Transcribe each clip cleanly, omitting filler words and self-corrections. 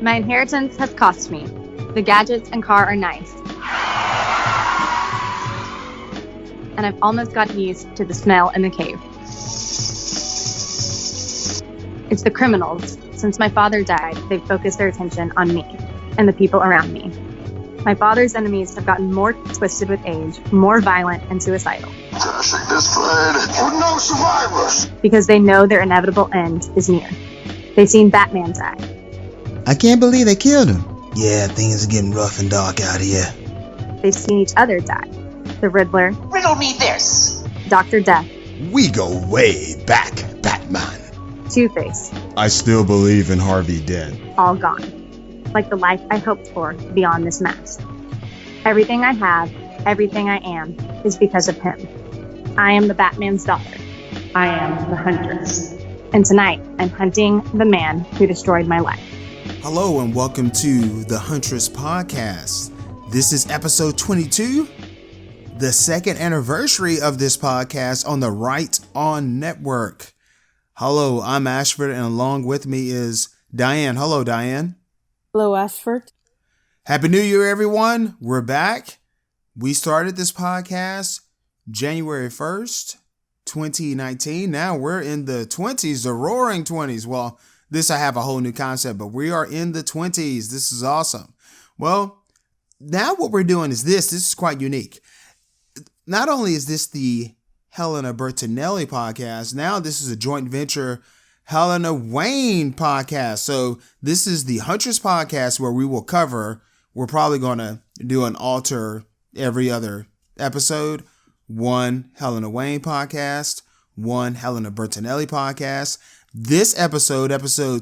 My inheritance has cost me. The gadgets and car are nice. And I've almost gotten used to the smell in the cave. It's the criminals. Since my father died, they've focused their attention on me and the people around me. My father's enemies have gotten more twisted with age, more violent and suicidal. Shake this flag with no survivors. Because they know their inevitable end is near. They've seen Batman die. I can't believe they killed him. Yeah, things are getting rough and dark out here. They've seen each other die. The Riddler. Riddle me this. Dr. Death. We go way back, Batman. Two-Face. I still believe in Harvey Dent. All gone. Like the life I hoped for beyond this mask. Everything I have, everything I am, is because of him. I am the Batman's daughter. I am the Huntress. And tonight, I'm hunting the man who destroyed my life. Hello and welcome to the Huntress Podcast. This is episode 22, the second anniversary of this podcast on the Wright On Network. Hello, I'm Ashford, and along with me is Diane. Hello, Diane. Hello, Ashford. Happy New Year, everyone. We're back. We started this podcast January 1st, 2019. Now we're in the 20s, the roaring 20s. Well, I have a whole new concept, but we are in the 20s. This is awesome. Well, now what we're doing is this is quite unique. Not only is this the Helena Bertinelli podcast, now this is a joint venture Helena Wayne podcast. So this is the Huntress podcast where we're probably going to do an alter every other episode. One Helena Wayne podcast, one Helena Bertinelli podcast. This episode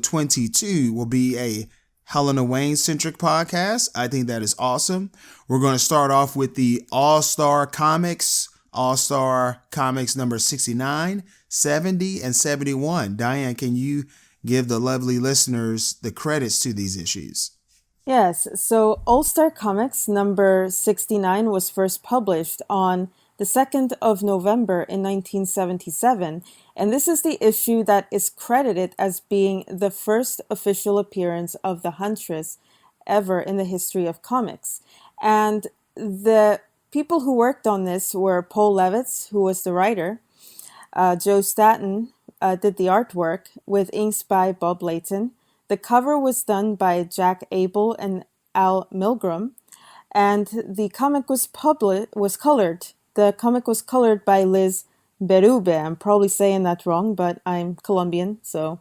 22, will be a Helena Wayne centric podcast. I think that is awesome. We're going to start off with the All-Star Comics number 69, 70, and 71. Diane, can you give the lovely listeners the credits to these issues? Yes, so All-Star Comics number 69 was first published on the 2nd of November in 1977, and this is the issue that is credited as being the first official appearance of the Huntress ever in the history of comics. And the people who worked on this were Paul Levitz, who was the writer. Joe Staton did the artwork with inks by Bob Layton. The cover was done by Jack Abel and Al Milgrom, and the comic was colored. The comic was colored by Liz Berube. I'm probably saying that wrong, but I'm Colombian, so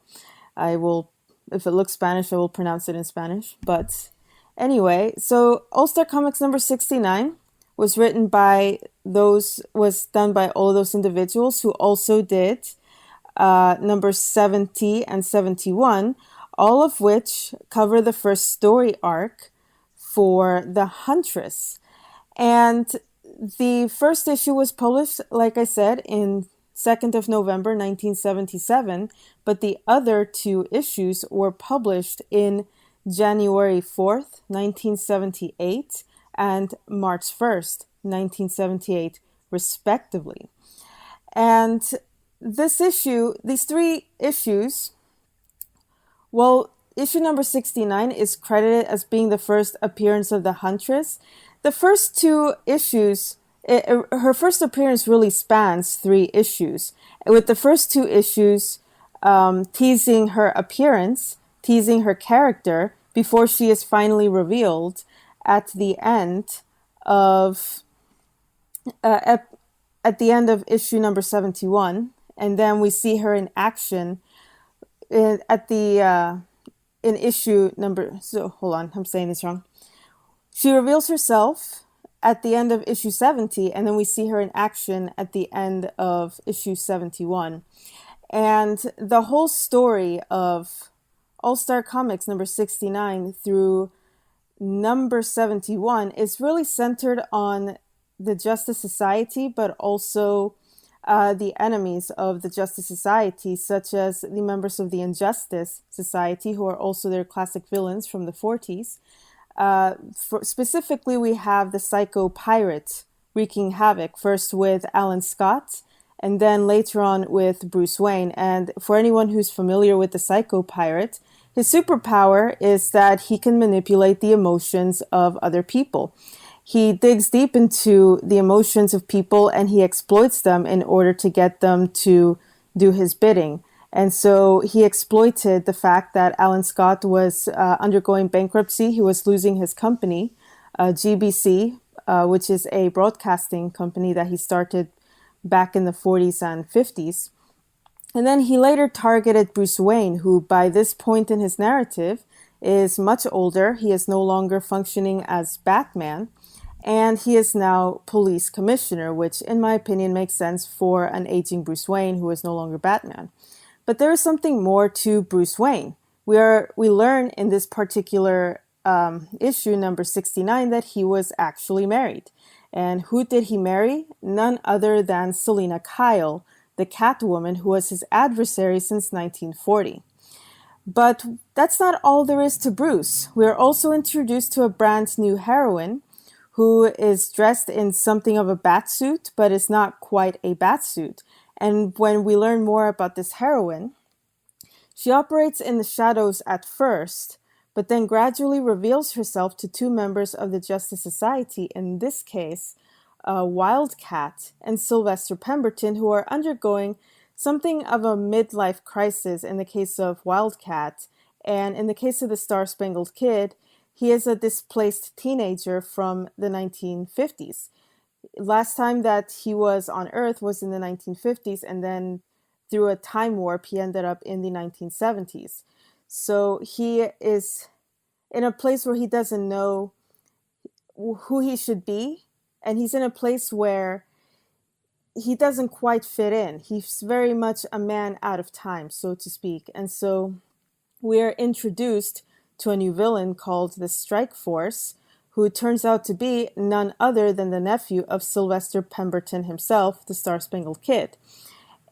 I will, if it looks Spanish, I will pronounce it in Spanish. But anyway, so All-Star Comics number 69 was done by all of those individuals who also did number 70 and 71, all of which cover the first story arc for the Huntress. And the first issue was published, like I said, in 2nd of November 1977, but the other two issues were published in January 4th, 1978, and March 1st, 1978, respectively. And these three issues, well, issue number 69 is credited as being the first appearance of the Huntress. The first two issues, her first appearance really spans 3 issues, with the first 2 issues teasing her appearance, teasing her character, before she is finally revealed at the end of issue number 71, and then we see her in action in issue number. So hold on, I'm saying this wrong. She reveals herself at the end of issue 70, and then we see her in action at the end of issue 71. And the whole story of All-Star Comics number 69 through number 71 is really centered on the Justice Society, but also the enemies of the Justice Society, such as the members of the Injustice Society, who are also their classic villains from the 40s. Specifically, we have the Psycho Pirate wreaking havoc, first with Alan Scott, and then later on with Bruce Wayne. And for anyone who's familiar with the Psycho Pirate, His superpower is that he can manipulate the emotions of other people. He digs deep into the emotions of people and he exploits them in order to get them to do his bidding. And so he exploited the fact that Alan Scott was undergoing bankruptcy. He was losing his company, GBC, which is a broadcasting company that he started back in the 40s and 50s. And then he later targeted Bruce Wayne, who by this point in his narrative is much older. He is no longer functioning as Batman. And he is now police commissioner, which in my opinion makes sense for an aging Bruce Wayne who is no longer Batman. But there is something more to Bruce Wayne. We learn in this particular issue, number 69, that he was actually married. And who did he marry? None other than Selina Kyle, the Catwoman, who was his adversary since 1940. But that's not all there is to Bruce. We are also introduced to a brand new heroine who is dressed in something of a batsuit, but is not quite a batsuit. And when we learn more about this heroine, she operates in the shadows at first, but then gradually reveals herself to two members of the Justice Society, in this case, Wildcat and Sylvester Pemberton, who are undergoing something of a midlife crisis in the case of Wildcat. And in the case of the Star-Spangled Kid, he is a displaced teenager from the 1950s. Last time that he was on Earth was in the 1950s, and then through a time warp, he ended up in the 1970s. So he is in a place where he doesn't know who he should be, and he's in a place where he doesn't quite fit in. He's very much a man out of time, so to speak. And so we are introduced to a new villain called the Strike Force, who turns out to be none other than the nephew of Sylvester Pemberton himself, the Star-Spangled Kid.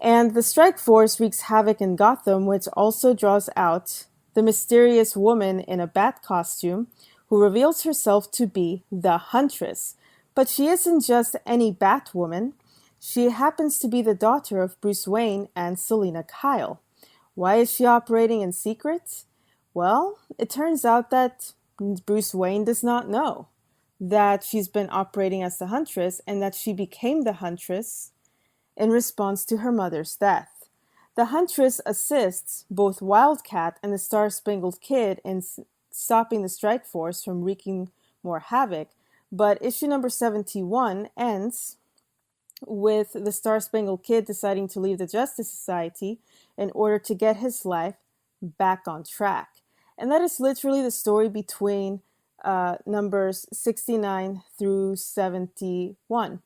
And the Strike Force wreaks havoc in Gotham, which also draws out the mysterious woman in a bat costume who reveals herself to be the Huntress. But she isn't just any Batwoman. She happens to be the daughter of Bruce Wayne and Selina Kyle. Why is she operating in secret? Well, it turns out that Bruce Wayne does not know that she's been operating as the Huntress and that she became the Huntress in response to her mother's death. The Huntress assists both Wildcat and the Star-Spangled Kid in stopping the Strike Force from wreaking more havoc, but issue number 71 ends with the Star-Spangled Kid deciding to leave the Justice Society in order to get his life back on track. And that is literally the story between numbers 69 through 71.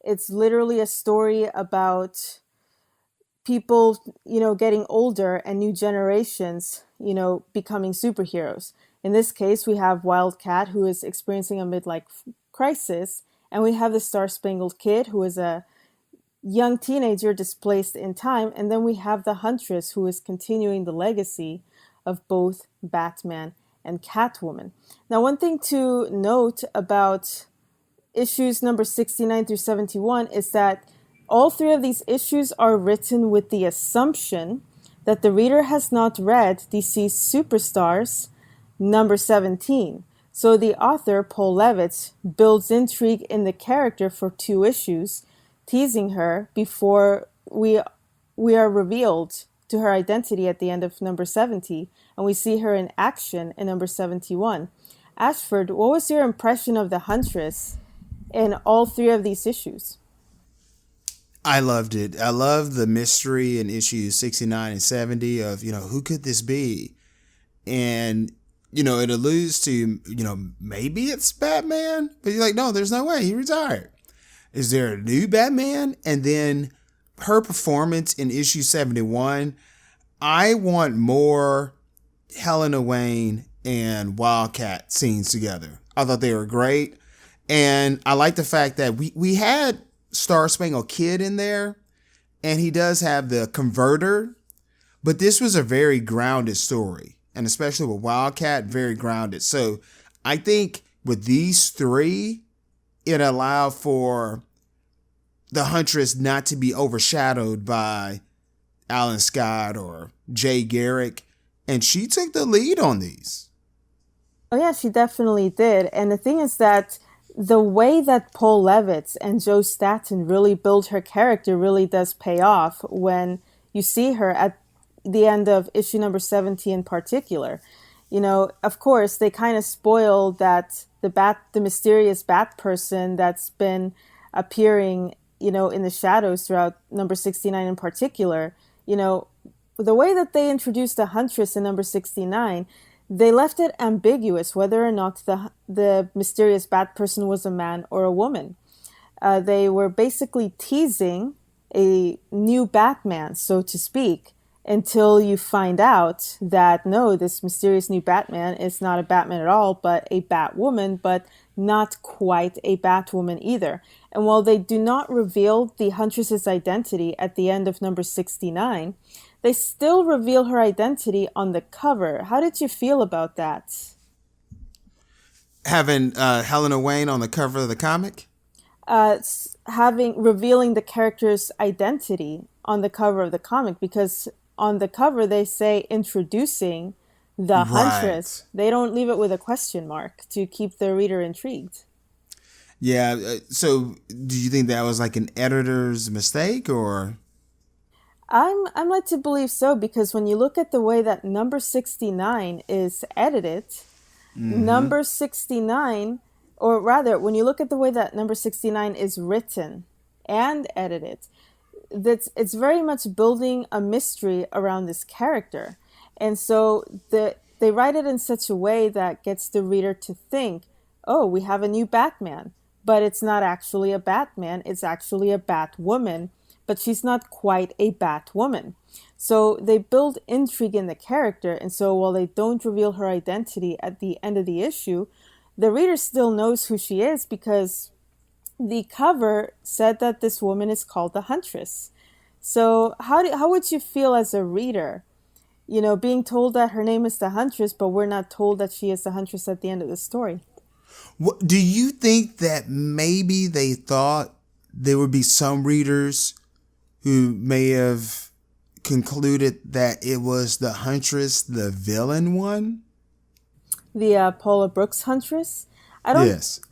It's literally a story about people, getting older and new generations, becoming superheroes. In this case, we have Wildcat, who is experiencing a midlife crisis, and we have the Star-Spangled Kid, who is a young teenager displaced in time, and then we have the Huntress, who is continuing the legacy of both Batman and Catwoman. Now, one thing to note about issues number 69 through 71 is that all three of these issues are written with the assumption that the reader has not read DC's Superstars number 17. So the author, Paul Levitz, builds intrigue in the character for 2 issues, teasing her before we are revealed to her identity at the end of number 70, and we see her in action in number 71. Ashford, what was your impression of the Huntress in all 3 of these issues? I loved it. I love the mystery in issues 69 and 70 of, who could this be? And, it alludes to, maybe it's Batman, but you're like, no, there's no way. He retired. Is there a new Batman? And then her performance in issue 71, I want more Helena Wayne and Wildcat scenes together. I thought they were great. And I like the fact that we had Star-Spangled Kid in there, and he does have the converter, but this was a very grounded story, and especially with Wildcat, very grounded. So I think with these 3, it allowed for the Huntress not to be overshadowed by Alan Scott or Jay Garrick. and she took the lead on these. Oh yeah, she definitely did. And the thing is that the way that Paul Levitz and Joe Staton really build her character really does pay off when you see her at the end of issue number 70 in particular. You know, of course, they kind of spoil that the mysterious bat person that's been appearing, you know, in the shadows throughout number 69 in particular. You know, the way that they introduced the Huntress in number 69, they left it ambiguous whether or not the mysterious bat person was a man or a woman. They were basically teasing a new Batman, so to speak, until you find out that no, this mysterious new Batman is not a Batman at all, but a Batwoman, but not quite a Batwoman either. And while they do not reveal the Huntress's identity at the end of number 69, they still reveal her identity on the cover. How did you feel about that? Having Helena Wayne on the cover of the comic? Revealing the character's identity on the cover of the comic, because on the cover they say introducing the Huntress. They don't leave it with a question mark to keep the reader intrigued. Yeah. So do you think that was like an editor's mistake, or? I'm led to believe so, because when you look at the way that number 69 is edited, number 69, or rather, when you look at the way that number 69 is written and edited, it's very much building a mystery around this character. And so they write it in such a way that gets the reader to think, oh, we have a new Batman, but it's not actually a Batman, it's actually a Batwoman, but she's not quite a Batwoman. So they build intrigue in the character, and so while they don't reveal her identity at the end of the issue, the reader still knows who she is, because the cover said that this woman is called the Huntress. So how would you feel as a reader, you know, being told that her name is the Huntress, but we're not told that she is the Huntress at the end of the story? Do you think that maybe they thought there would be some readers who may have concluded that it was the Huntress, the villain one? The Paula Brooks Huntress? I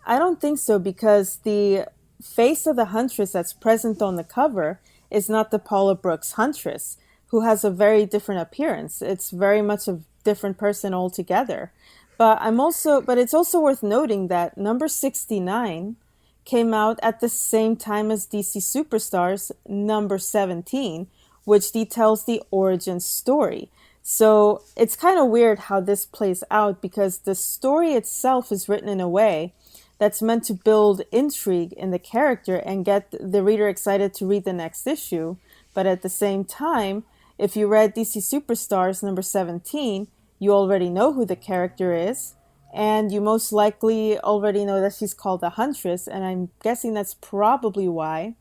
don't think so, because the face of the Huntress that's present on the cover is not the Paula Brooks Huntress, who has a very different appearance. It's very much a different person altogether. But it's also worth noting that number 69 came out at the same time as DC Superstars number 17, which details the origin story. So it's kind of weird how this plays out, because the story itself is written in a way that's meant to build intrigue in the character and get the reader excited to read the next issue. But at the same time, if you read DC Superstars number 17, you already know who the character is, and you most likely already know that she's called the Huntress, and I'm guessing that's probably why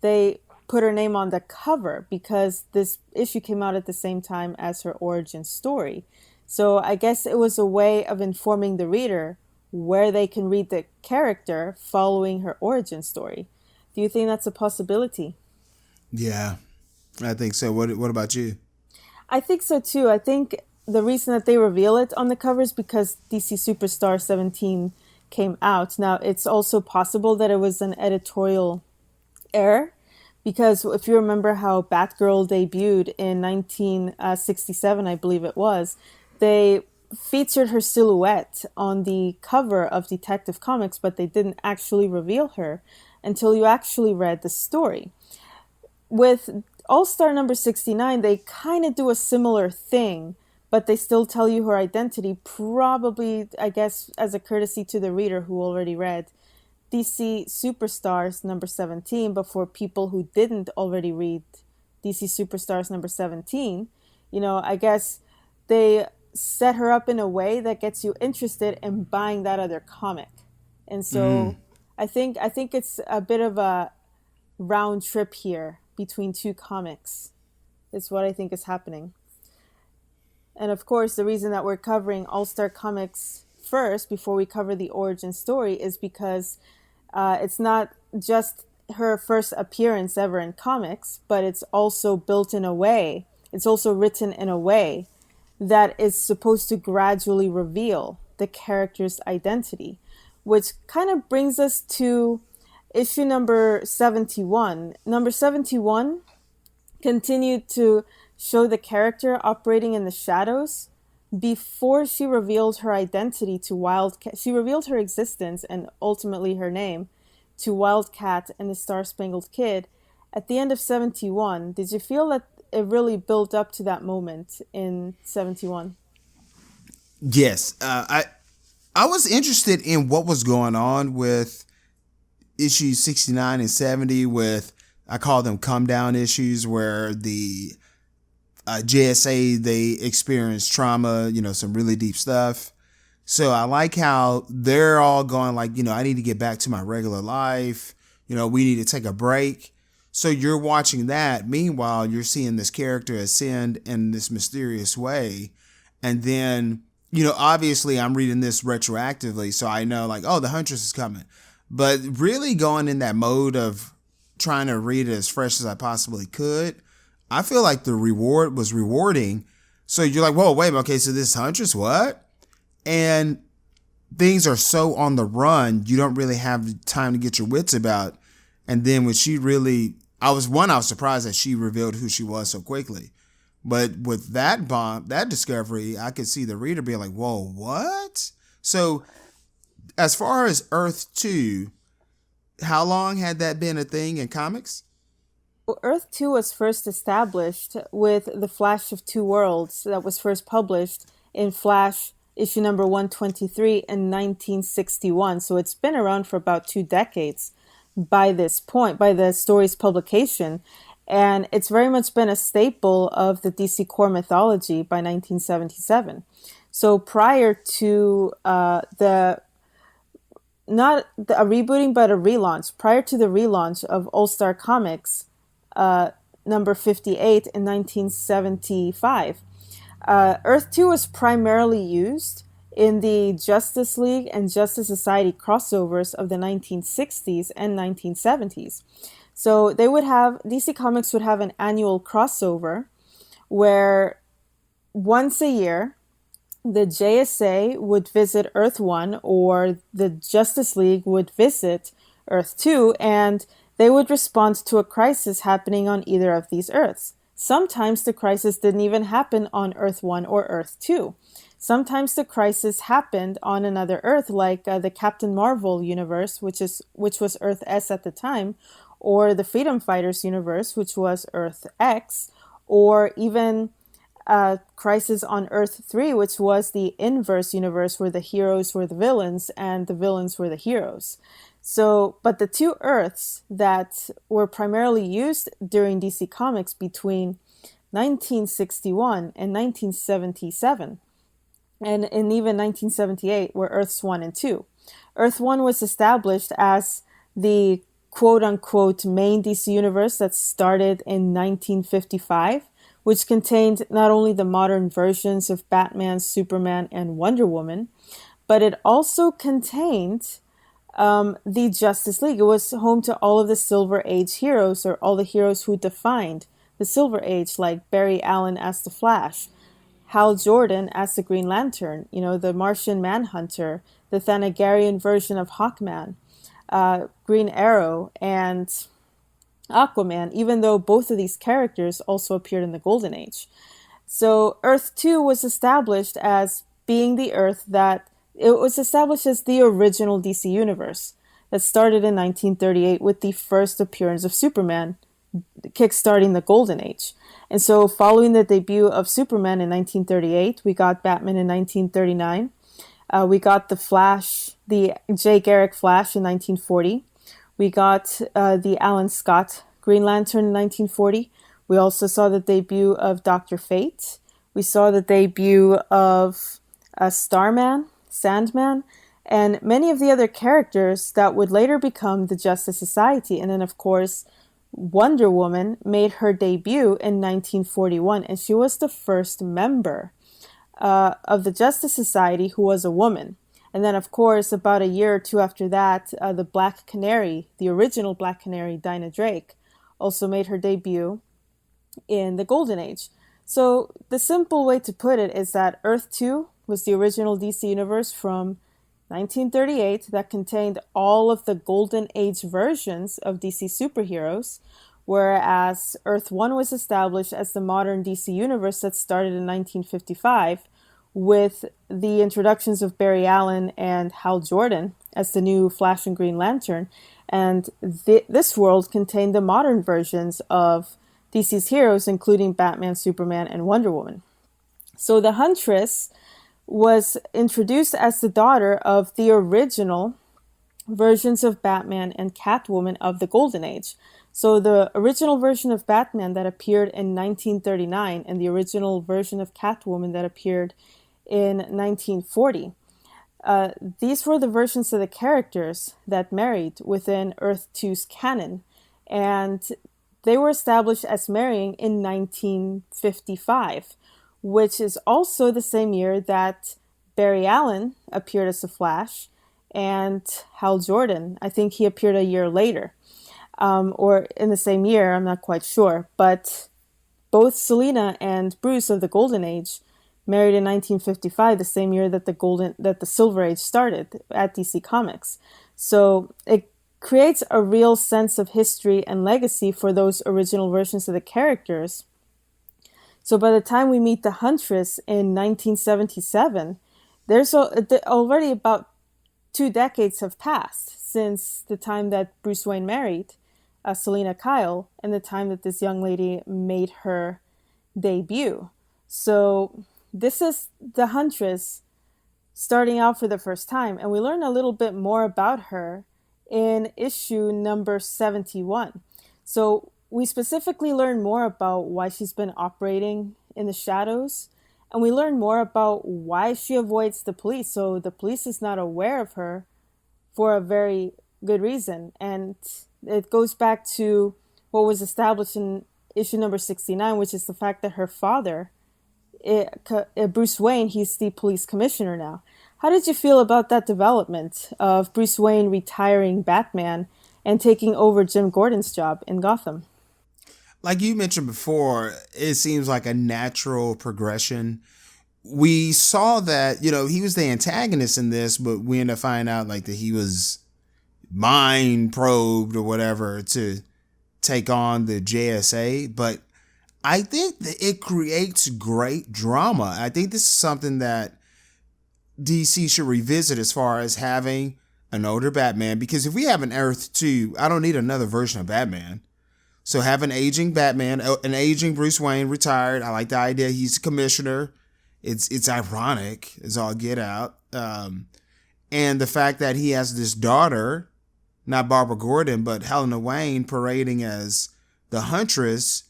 they put her name on the cover, because this issue came out at the same time as her origin story. So I guess it was a way of informing the reader where they can read the character following her origin story. Do you think that's a possibility? Yeah, I think so. What about you? I think so too. I think the reason that they reveal it on the cover is because DC Superstar 17 came out. Now, it's also possible that it was an editorial error, because if you remember how Batgirl debuted in 1967, I believe it was, they featured her silhouette on the cover of Detective Comics, but they didn't actually reveal her until you actually read the story. With All-Star number 69, they kind of do a similar thing, but they still tell you her identity, probably, I guess, as a courtesy to the reader who already read DC Superstars number 17, but for people who didn't already read DC Superstars number 17, you know, I guess they set her up in a way that gets you interested in buying that other comic. And so I think it's a bit of a round trip here between two comics. Is what I think is happening. And of course, the reason that we're covering All-Star Comics first before we cover the origin story is because it's not just her first appearance ever in comics, but it's also built in a way, it's also written in a way that is supposed to gradually reveal the character's identity, which kind of brings us to issue number 71. Number 71 continued to show the character operating in the shadows before she revealed her identity to Wildcat. She revealed her existence and ultimately her name to Wildcat and the Star-Spangled Kid at the end of 71. Did you feel that it really built up to that moment in 71? Yes. I was interested in what was going on with issues 69 and 70 with, I call them come down issues, where the JSA, they experience trauma, some really deep stuff. So I like how they're all going like, I need to get back to my regular life. We need to take a break. So you're watching that. Meanwhile, you're seeing this character ascend in this mysterious way. And then, obviously I'm reading this retroactively. So I know like, oh, the Huntress is coming. But really going in that mode of trying to read it as fresh as I possibly could, I feel like the reward was rewarding. So you're like, whoa, wait, okay, so this Huntress, what? And things are so on the run, you don't really have time to get your wits about. And then when she really, I was surprised that she revealed who she was so quickly. But with that discovery, I could see the reader being like, whoa, what? So as far as Earth 2, how long had that been a thing in comics? Well, Earth 2 was first established with The Flash of Two Worlds that was first published in Flash issue number 123 in 1961. So it's been around for about 2 decades by this point, by the story's publication. And it's very much been a staple of the DC core mythology by 1977. So prior to not a rebooting, but a relaunch, prior to the relaunch of All-Star Comics, number 58 in 1975, Earth 2 was primarily used in the Justice League and Justice Society crossovers of the 1960s and 1970s. So DC Comics would have an annual crossover where once a year, the JSA would visit Earth 1 or the Justice League would visit Earth 2, and they would respond to a crisis happening on either of these Earths. Sometimes the crisis didn't even happen on Earth 1 or Earth 2. Sometimes the crisis happened on another Earth, like the Captain Marvel universe, which was Earth S at the time, or the Freedom Fighters universe, which was Earth X, or even Crisis on Earth 3, which was the inverse universe where the heroes were the villains and the villains were the heroes. So, but the 2 Earths that were primarily used during DC Comics between 1961 and 1977, and even 1978, were Earths 1 and 2. Earth 1 was established as the quote-unquote main DC universe that started in 1955, which contained not only the modern versions of Batman, Superman, and Wonder Woman, but it also contained the Justice League. It was home to all of the Silver Age heroes, or all the heroes who defined the Silver Age, like Barry Allen as the Flash, Hal Jordan as the Green Lantern, the Martian Manhunter, the Thanagarian version of Hawkman, Green Arrow, and Aquaman, even though both of these characters also appeared in the Golden Age. So Earth 2 was established as being the Earth that it was established as the original DC universe that started in 1938 with the first appearance of Superman, kickstarting the Golden Age. And so following the debut of Superman in 1938, we got Batman in 1939. We got the Flash, the Jay Garrick Flash in 1940. We got the Alan Scott Green Lantern in 1940. We also saw the debut of Dr. Fate. We saw the debut of Starman, Sandman, and many of the other characters that would later become the Justice Society. And then, of course, Wonder Woman made her debut in 1941, and she was the first member of the Justice Society who was a woman. And then, of course, about a year or 2 after that, the Black Canary, the original Black Canary, Dinah Drake, also made her debut in the Golden Age. So the simple way to put it is that Earth 2 was the original DC universe from 1938 that contained all of the Golden Age versions of DC superheroes, whereas Earth 1 was established as the modern DC universe that started in 1955 with the introductions of Barry Allen and Hal Jordan as the new Flash and Green Lantern. And this world contained the modern versions of DC's heroes, including Batman, Superman, and Wonder Woman. So the Huntress was introduced as the daughter of the original versions of Batman and Catwoman of the Golden Age. So the original version of Batman that appeared in 1939 and the original version of Catwoman that appeared in 1940. These were the versions of the characters that married within Earth 2's canon, and they were established as marrying in 1955, which is also the same year that Barry Allen appeared as the Flash and Hal Jordan. I think he appeared a year later, or in the same year, I'm not quite sure. But both Selina and Bruce of the Golden Age married in 1955, the same year that the Silver Age started at DC Comics. So it creates a real sense of history and legacy for those original versions of the characters. So by the time we meet the Huntress in 1977, there's already about 2 decades have passed since the time that Bruce Wayne married Selina Kyle and the time that this young lady made her debut. So this is the Huntress starting out for the first time, and we learn a little bit more about her in issue number 71. So we specifically learn more about why she's been operating in the shadows, and we learn more about why she avoids the police. So the police is not aware of her for a very good reason. And it goes back to what was established in issue number 69, which is the fact that her father, Bruce Wayne, he's the police commissioner now. How did you feel about that development of Bruce Wayne retiring Batman and taking over Jim Gordon's job in Gotham? Like you mentioned before, it seems like a natural progression. We saw that, he was the antagonist in this, but we ended up finding out like that he was mind probed or whatever to take on the JSA. But I think that it creates great drama. I think this is something that DC should revisit as far as having an older Batman, because if we have an Earth 2, I don't need another version of Batman. So have an aging Batman, an aging Bruce Wayne, retired. I like the idea he's a commissioner. It's ironic as all get out. And the fact that he has this daughter, not Barbara Gordon, but Helena Wayne, parading as the Huntress,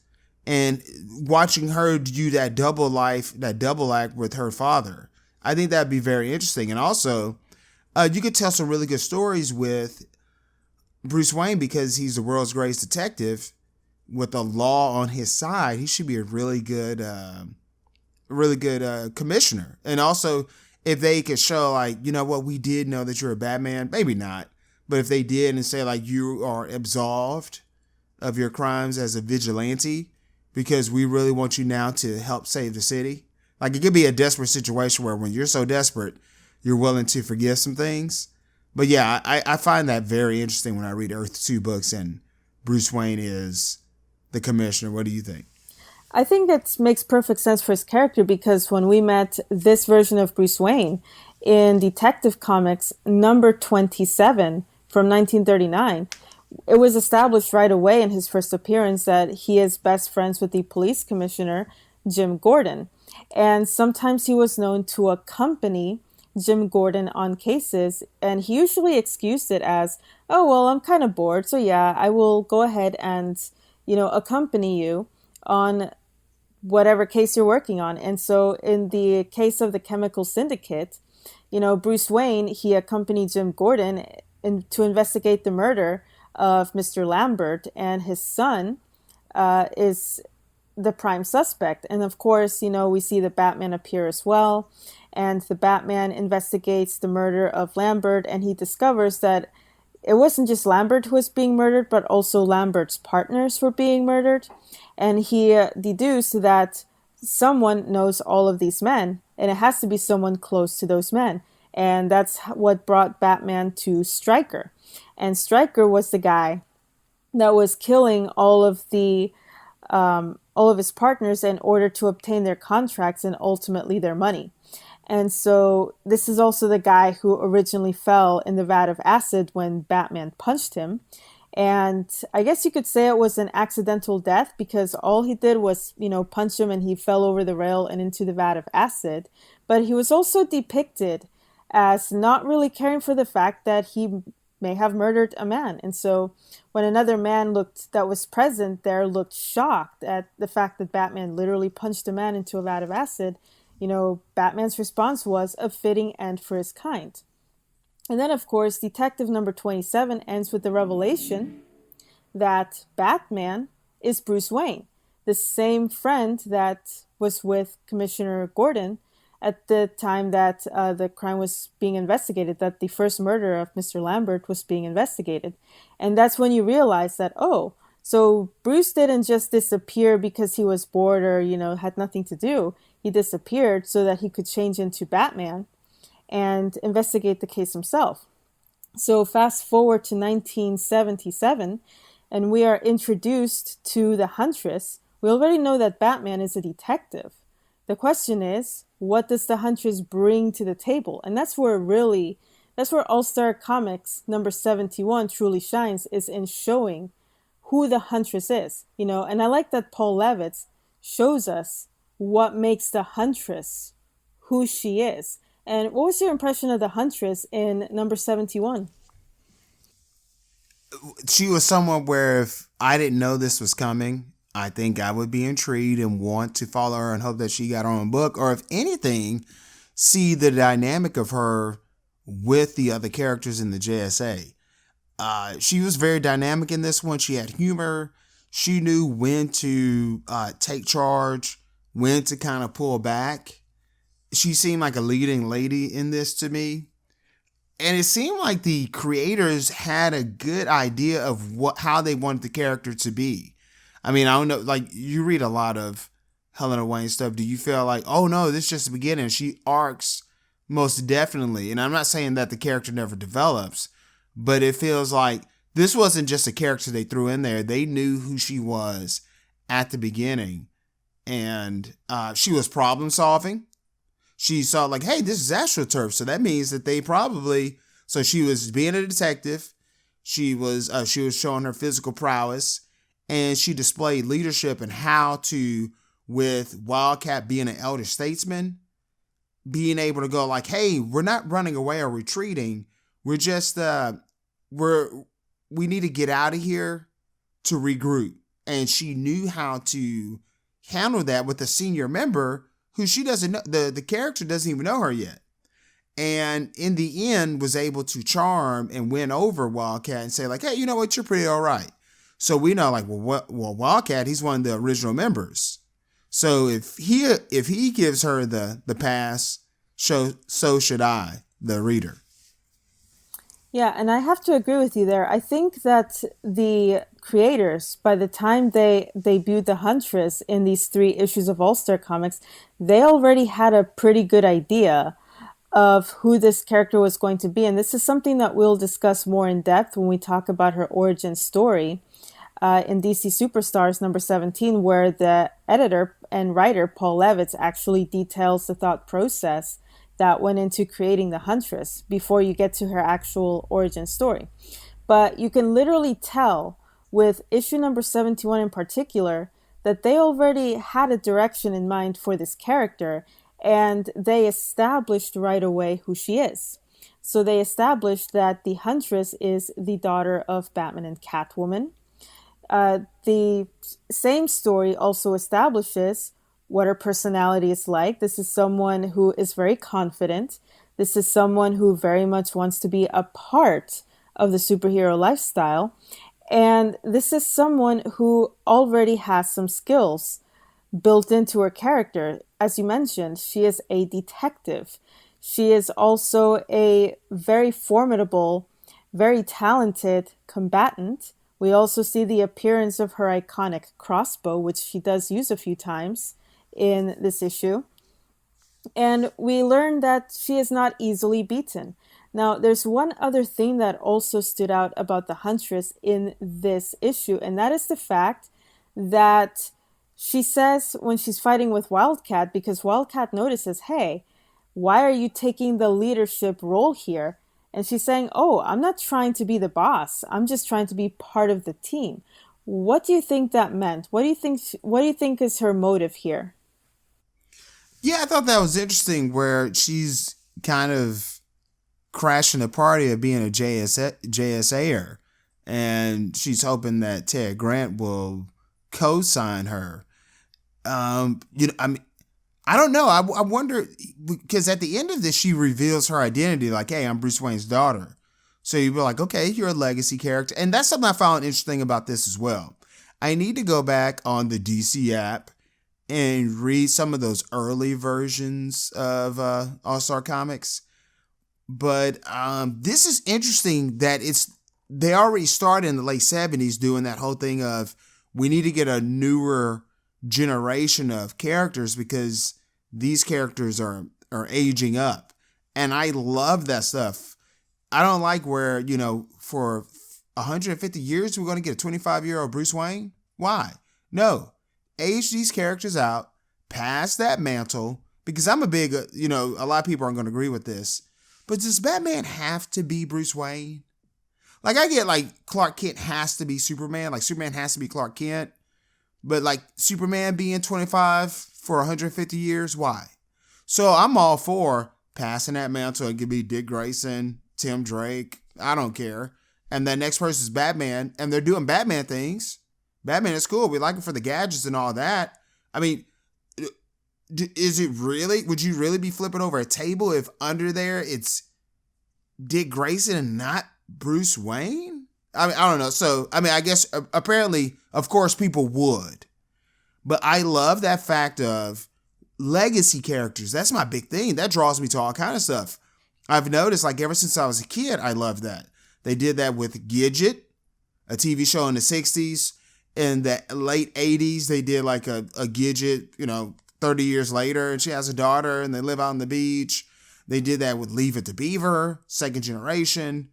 and watching her do that double act with her father. I think that'd be very interesting. And also, you could tell some really good stories with Bruce Wayne because he's the world's greatest detective. With the law on his side, he should be a really good commissioner. And also, if they could show, like, we did know that you're a Batman, maybe not, but if they did and say, like, you are absolved of your crimes as a vigilante because we really want you now to help save the city. Like, it could be a desperate situation where when you're so desperate, you're willing to forgive some things. But yeah, I find that very interesting when I read Earth 2 books and Bruce Wayne is the commissioner. What do you think? I think it makes perfect sense for his character because when we met this version of Bruce Wayne in Detective Comics number 27 from 1939, it was established right away in his first appearance that he is best friends with the police commissioner, Jim Gordon. And sometimes he was known to accompany Jim Gordon on cases, and he usually excused it as, oh, well, I'm kind of bored, so yeah, I will go ahead and accompany you on whatever case you're working on. And so in the case of the Chemical Syndicate, Bruce Wayne, he accompanied Jim Gordon to investigate the murder of Mr. Lambert, and his son is the prime suspect. And of course, we see the Batman appear as well, and the Batman investigates the murder of Lambert, and he discovers that it wasn't just Lambert who was being murdered, but also Lambert's partners were being murdered. And he deduced that someone knows all of these men, and it has to be someone close to those men. And that's what brought Batman to Stryker. And Stryker was the guy that was killing all of his partners in order to obtain their contracts and ultimately their money. And so this is also the guy who originally fell in the vat of acid when Batman punched him. And I guess you could say it was an accidental death because all he did was, punch him and he fell over the rail and into the vat of acid. But he was also depicted as not really caring for the fact that he may have murdered a man. And so when another man that was present there looked shocked at the fact that Batman literally punched a man into a vat of acid, Batman's response was a fitting end for his kind. And then, of course, Detective number 27 ends with the revelation that Batman is Bruce Wayne, the same friend that was with Commissioner Gordon at the time that the crime was being investigated, that the first murder of Mr. Lambert was being investigated. And that's when you realize that, so Bruce didn't just disappear because he was bored or, had nothing to do. He disappeared so that he could change into Batman and investigate the case himself. So fast forward to 1977, and we are introduced to the Huntress. We already know that Batman is a detective. The question is, what does the Huntress bring to the table? And that's where All-Star Comics number 71 truly shines, is in showing who the Huntress is. And I like that Paul Levitz shows us what makes the Huntress who she is. And what was your impression of the Huntress in number 71? She was someone where if I didn't know this was coming, I think I would be intrigued and want to follow her and hope that she got her own book, or if anything, see the dynamic of her with the other characters in the JSA. She was very dynamic in this one. She had humor. She knew when to take charge, when to kind of pull back. She seemed like a leading lady in this to me. And it seemed like the creators had a good idea of how they wanted the character to be. I mean, I don't know, like you read a lot of Helena Wayne stuff. Do you feel like, oh no, this is just the beginning? She arcs most definitely. And I'm not saying that the character never develops, but it feels like this wasn't just a character they threw in there. They knew who she was at the beginning. And she was problem solving. She saw like, hey, this is AstroTurf. So that means that so she was being a detective. She was showing her physical prowess, and she displayed leadership and how to, with Wildcat being an elder statesman, being able to go like, hey, we're not running away or retreating. We're just, we need to get out of here to regroup. And she knew how to handle that with a senior member who she doesn't know. The character doesn't even know her yet. And in the end was able to charm and win over Wildcat and say like, hey, you know what? You're pretty all right. So we know like, well, Wildcat, he's one of the original members. So if he gives her the pass, so should I, the reader. Yeah, and I have to agree with you there. I think that the creators, by the time they debuted the Huntress in these 3 issues of All-Star Comics, they already had a pretty good idea of who this character was going to be. And this is something that we'll discuss more in depth when we talk about her origin story in DC Superstars number 17, where the editor and writer, Paul Levitz, actually details the thought process that went into creating the Huntress before you get to her actual origin story. But you can literally tell with issue number 71 in particular that they already had a direction in mind for this character, and they established right away who she is. So they established that the Huntress is the daughter of Batman and Catwoman. The same story also establishes what her personality is like. This is someone who is very confident. This is someone who very much wants to be a part of the superhero lifestyle. And this is someone who already has some skills built into her character. As you mentioned, she is a detective. She is also a very formidable, very talented combatant. We also see the appearance of her iconic crossbow, which she does use a few times in this issue. And we learn that she is not easily beaten. Now, there's one other thing that also stood out about the Huntress in this issue, and that is the fact that she says when she's fighting with Wildcat, because Wildcat notices, hey, why are you taking the leadership role here? And she's saying, oh, I'm not trying to be the boss. I'm just trying to be part of the team. What do you think that meant? What do you think is her motive here? Yeah, I thought that was interesting where she's kind of crashing the party of being a JSAer, and she's hoping that Ted Grant will co-sign her. I mean, I don't know. I wonder, because at the end of this, she reveals her identity, like, hey, I'm Bruce Wayne's daughter. So you'd be like, okay, you're a legacy character. And that's something I found interesting about this as well. I need to go back on the DC app and read some of those early versions of All-Star Comics. But this is interesting that they already started in the late 70s doing that whole thing of we need to get a newer generation of characters because these characters are aging up. And I love that stuff. I don't like where, for 150 years we're going to get a 25-year-old Bruce Wayne. Why? No. Age these characters out, pass that mantle, because I'm a big, a lot of people aren't going to agree with this. But does Batman have to be Bruce Wayne? Like, I get, like, Clark Kent has to be Superman. Like, Superman has to be Clark Kent. But, like, Superman being 25 for 150 years, why? So I'm all for passing that mantle. It could be Dick Grayson, Tim Drake. I don't care. And the next person's Batman. And they're doing Batman things. Batman is cool. We like it for the gadgets and all that. I mean, is it really? Would you really be flipping over a table if under there it's Dick Grayson and not Bruce Wayne? I mean, I don't know. So, I mean, I guess apparently, of course, people would. But I love that fact of legacy characters. That's my big thing. That draws me to all kind of stuff. I've noticed, like, ever since I was a kid, I love that. They did that with Gidget, a TV show in the 60s. In the late 80s, they did like a Gidget, 30 years later, and she has a daughter and they live out on the beach. They did that with Leave It to Beaver, second generation.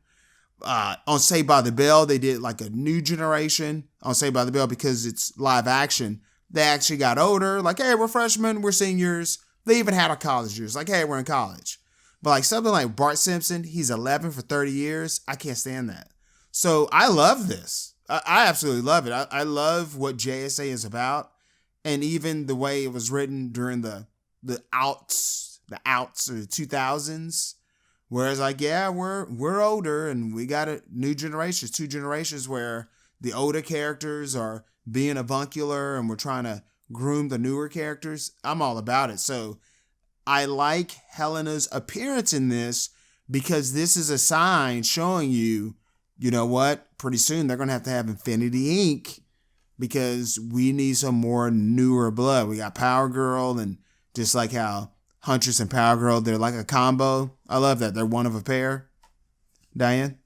On Saved by the Bell, they did like a new generation on Saved by the Bell because it's live action. They actually got older, like, hey, we're freshmen, we're seniors. They even had our college years, like, hey, we're in college. But like something like Bart Simpson, he's 11 for 30 years. I can't stand that. So I love this. I absolutely love it. I love what JSA is about. And even the way it was written during the outs or the 2000s, whereas like, yeah, we're older and we got a new generations, two generations where the older characters are being avuncular and we're trying to groom the newer characters. I'm all about it. So I like Helena's appearance in this because this is a sign showing you know what? Pretty soon they're going to have Infinity Inc. because we need some more newer blood. We got Power Girl, and just like how Huntress and Power Girl, they're like a combo. I love that. They're one of a pair. Diane?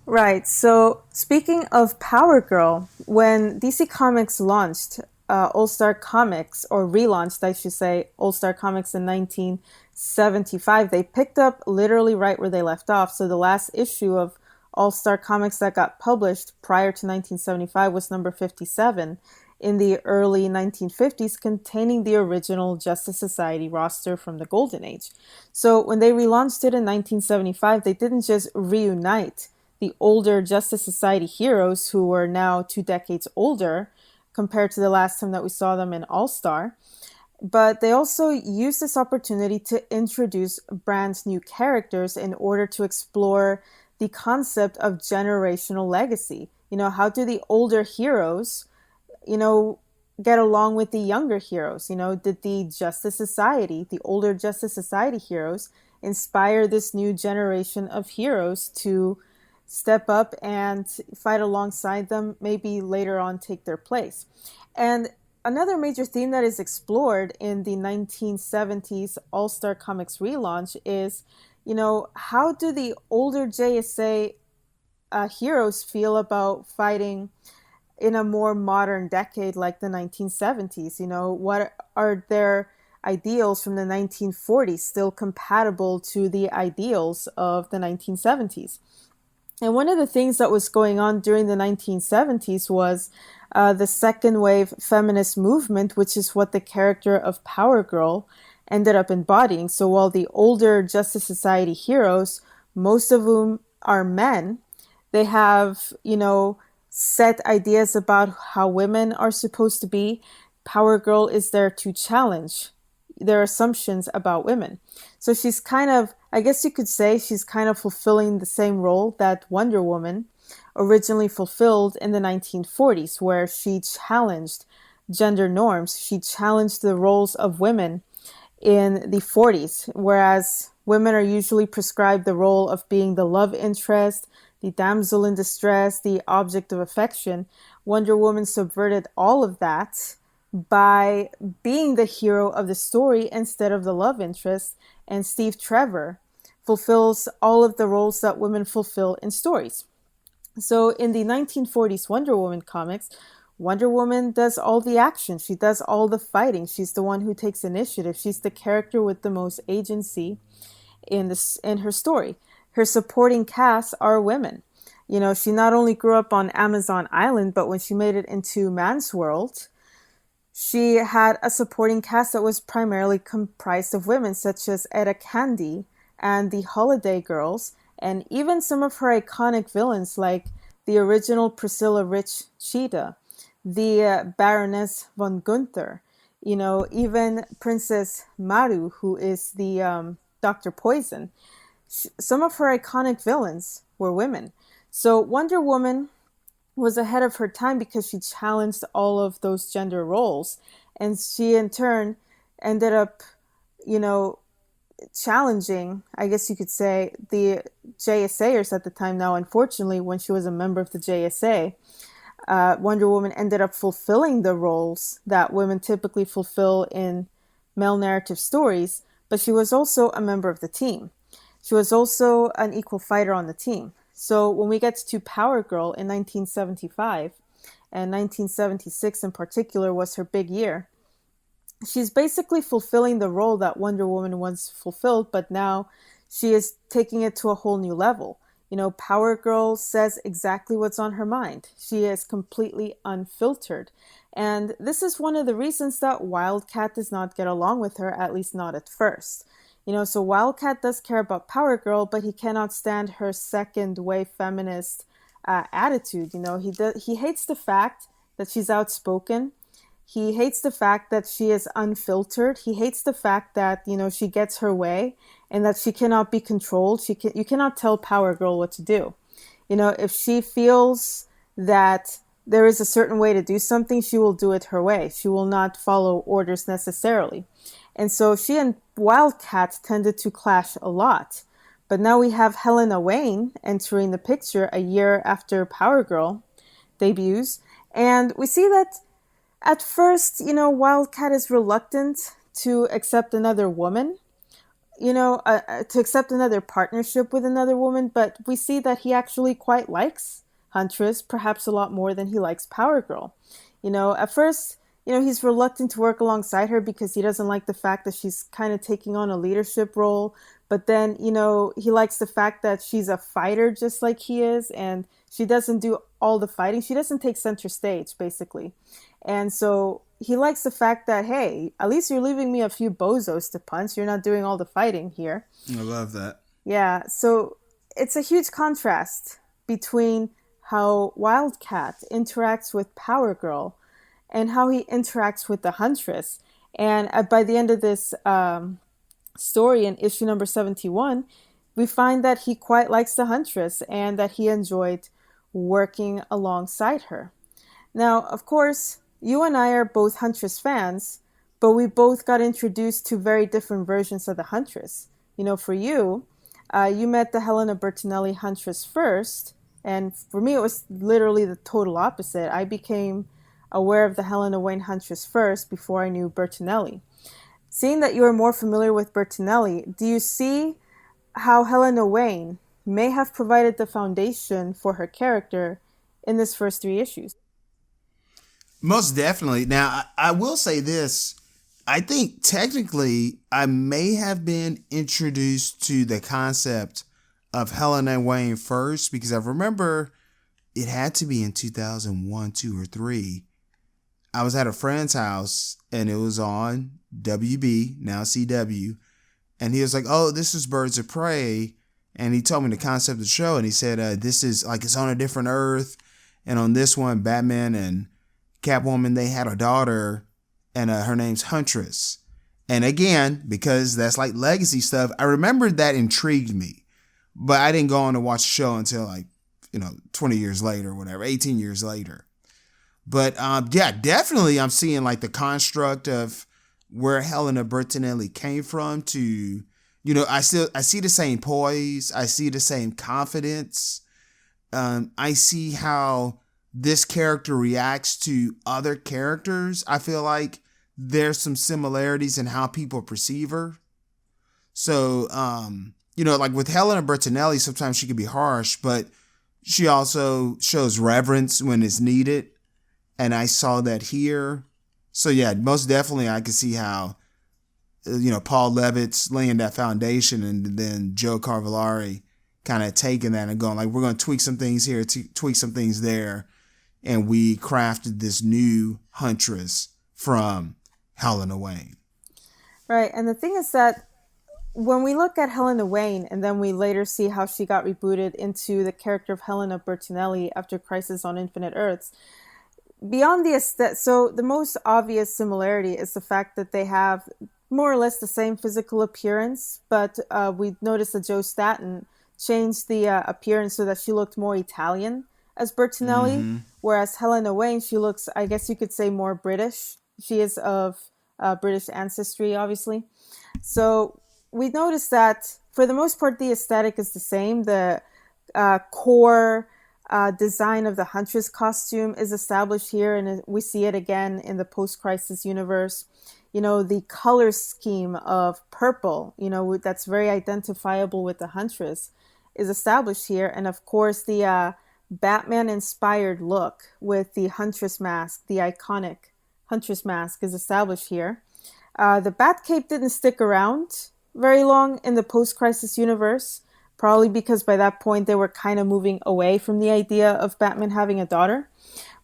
Right. So speaking of Power Girl, when DC Comics launched All-Star Comics, or relaunched, I should say, All-Star Comics in 1975, they picked up literally right where they left off. So the last issue of All-Star Comics that got published prior to 1975 was number 57 in the early 1950s, containing the original Justice Society roster from the Golden Age. So when they relaunched it in 1975, they didn't just reunite the older Justice Society heroes who were now 2 decades older compared to the last time that we saw them in All-Star, but they also used this opportunity to introduce brand new characters in order to explore the concept of generational legacy. How do the older heroes, get along with the younger heroes? Did the Justice Society, the older Justice Society heroes, inspire this new generation of heroes to step up and fight alongside them, maybe later on take their place? And another major theme that is explored in the 1970s All-Star Comics relaunch is, how do the older JSA heroes feel about fighting in a more modern decade like the 1970s? What are their ideals from the 1940s still compatible to the ideals of the 1970s? And one of the things that was going on during the 1970s was the second wave feminist movement, which is what the character of Power Girl ended up embodying. So while the older Justice Society heroes, most of whom are men, they have, set ideas about how women are supposed to be. Power Girl is there to challenge their assumptions about women. So she's kind of, I guess you could say, she's kind of fulfilling the same role that Wonder Woman originally fulfilled in the 1940s, where she challenged gender norms. She challenged the roles of women in the 40s, whereas women are usually prescribed the role of being the love interest, the damsel in distress, the object of affection. Wonder Woman subverted all of that by being the hero of the story instead of the love interest, and Steve Trevor fulfills all of the roles that women fulfill in stories. So in the 1940s Wonder Woman comics, Wonder Woman does all the action. She does all the fighting. She's the one who takes initiative. She's the character with the most agency in her story. Her supporting cast are women. She not only grew up on Amazon Island, but when she made it into Man's World, she had a supporting cast that was primarily comprised of women, such as Etta Candy and the Holiday Girls, and even some of her iconic villains like the original Priscilla Rich Cheetah, the Baroness von Gunther, even Princess Maru, who is the Dr. Poison. Some of her iconic villains were women. So Wonder Woman was ahead of her time because she challenged all of those gender roles. And she in turn ended up, challenging, I guess you could say, the JSAers at the time. Now, unfortunately, when she was a member of the JSA, Wonder Woman ended up fulfilling the roles that women typically fulfill in male narrative stories, but she was also a member of the team. She was also an equal fighter on the team. So when we get to Power Girl in 1975, and 1976 in particular was her big year, she's basically fulfilling the role that Wonder Woman once fulfilled, but now she is taking it to a whole new level. Power Girl says exactly what's on her mind. She is completely unfiltered. And this is one of the reasons that Wildcat does not get along with her, at least not at first. So Wildcat does care about Power Girl, but he cannot stand her second wave feminist attitude. He hates the fact that she's outspoken. He hates the fact that she is unfiltered. He hates the fact that, she gets her way and that she cannot be controlled. You cannot tell Power Girl what to do. If she feels that there is a certain way to do something, she will do it her way. She will not follow orders necessarily. And so she and Wildcat tended to clash a lot. But now we have Helena Wayne entering the picture a year after Power Girl debuts. And we see that at first, Wildcat is reluctant to accept another woman, to accept another partnership with another woman. But we see that he actually quite likes Huntress, perhaps a lot more than he likes Power Girl. At first, he's reluctant to work alongside her because he doesn't like the fact that she's kind of taking on a leadership role. But then, he likes the fact that she's a fighter just like he is, and she doesn't do all the fighting. She doesn't take center stage, basically. And so he likes the fact that, hey, at least you're leaving me a few bozos to punch. You're not doing all the fighting here. I love that. Yeah, so it's a huge contrast between how Wildcat interacts with Power Girl and how he interacts with the Huntress. And by the end of this story in issue number 71, we find that he quite likes the Huntress and that he enjoyed working alongside her. Now, of course, you and I are both Huntress fans, but we both got introduced to very different versions of the Huntress. For you, you met the Helena Bertinelli Huntress first, and for me, it was literally the total opposite. I became aware of the Helena Wayne Huntress first before I knew Bertinelli. Seeing that you are more familiar with Bertinelli, do you see how Helena Wayne may have provided the foundation for her character in this first 3 issues? Most definitely. Now, I will say this. I think technically I may have been introduced to the concept of Helena Wayne first, because I remember it had to be in 2001, 2, or 3. I was at a friend's house and it was on WB, now CW. And he was like, oh, this is Birds of Prey. And he told me the concept of the show. And he said, this is like, it's on a different Earth. And on this one, Batman and Catwoman, they had a daughter, and her name's Huntress. And again, because that's like legacy stuff, I remembered that intrigued me. But I didn't go on to watch the show until like, 20 years later, or whatever, 18 years later. But yeah, definitely I'm seeing like the construct of where Helena Bertinelli came from to, I see the same poise. I see the same confidence. I see how this character reacts to other characters. I feel like there's some similarities in how people perceive her. So, like with Helena Bertinelli, sometimes she can be harsh, but she also shows reverence when it's needed. And I saw that here. So yeah, most definitely I can see how, Paul Levitt's laying that foundation, and then Joe Carvallari kind of taking that and going like, we're going to tweak some things here, tweak some things there. And we crafted this new Huntress from Helena Wayne. Right. And the thing is that when we look at Helena Wayne and then we later see how she got rebooted into the character of Helena Bertinelli after Crisis on Infinite Earths, beyond the so the most obvious similarity is the fact that they have more or less the same physical appearance, but we noticed that Joe Staton changed the appearance so that she looked more Italian as Bertinelli, whereas Helena Wayne, she looks, I guess you could say, more British. She is of British ancestry, obviously. So we noticed that for the most part, the aesthetic is the same. The core design of the Huntress costume is established here, and we see it again in the post-crisis universe. The color scheme of purple, that's very identifiable with the Huntress, is established here. And of course, the Batman-inspired look with the Huntress mask, the iconic Huntress mask, is established here. The Batcape didn't stick around very long in the post-crisis universe, probably because by that point they were kind of moving away from the idea of Batman having a daughter.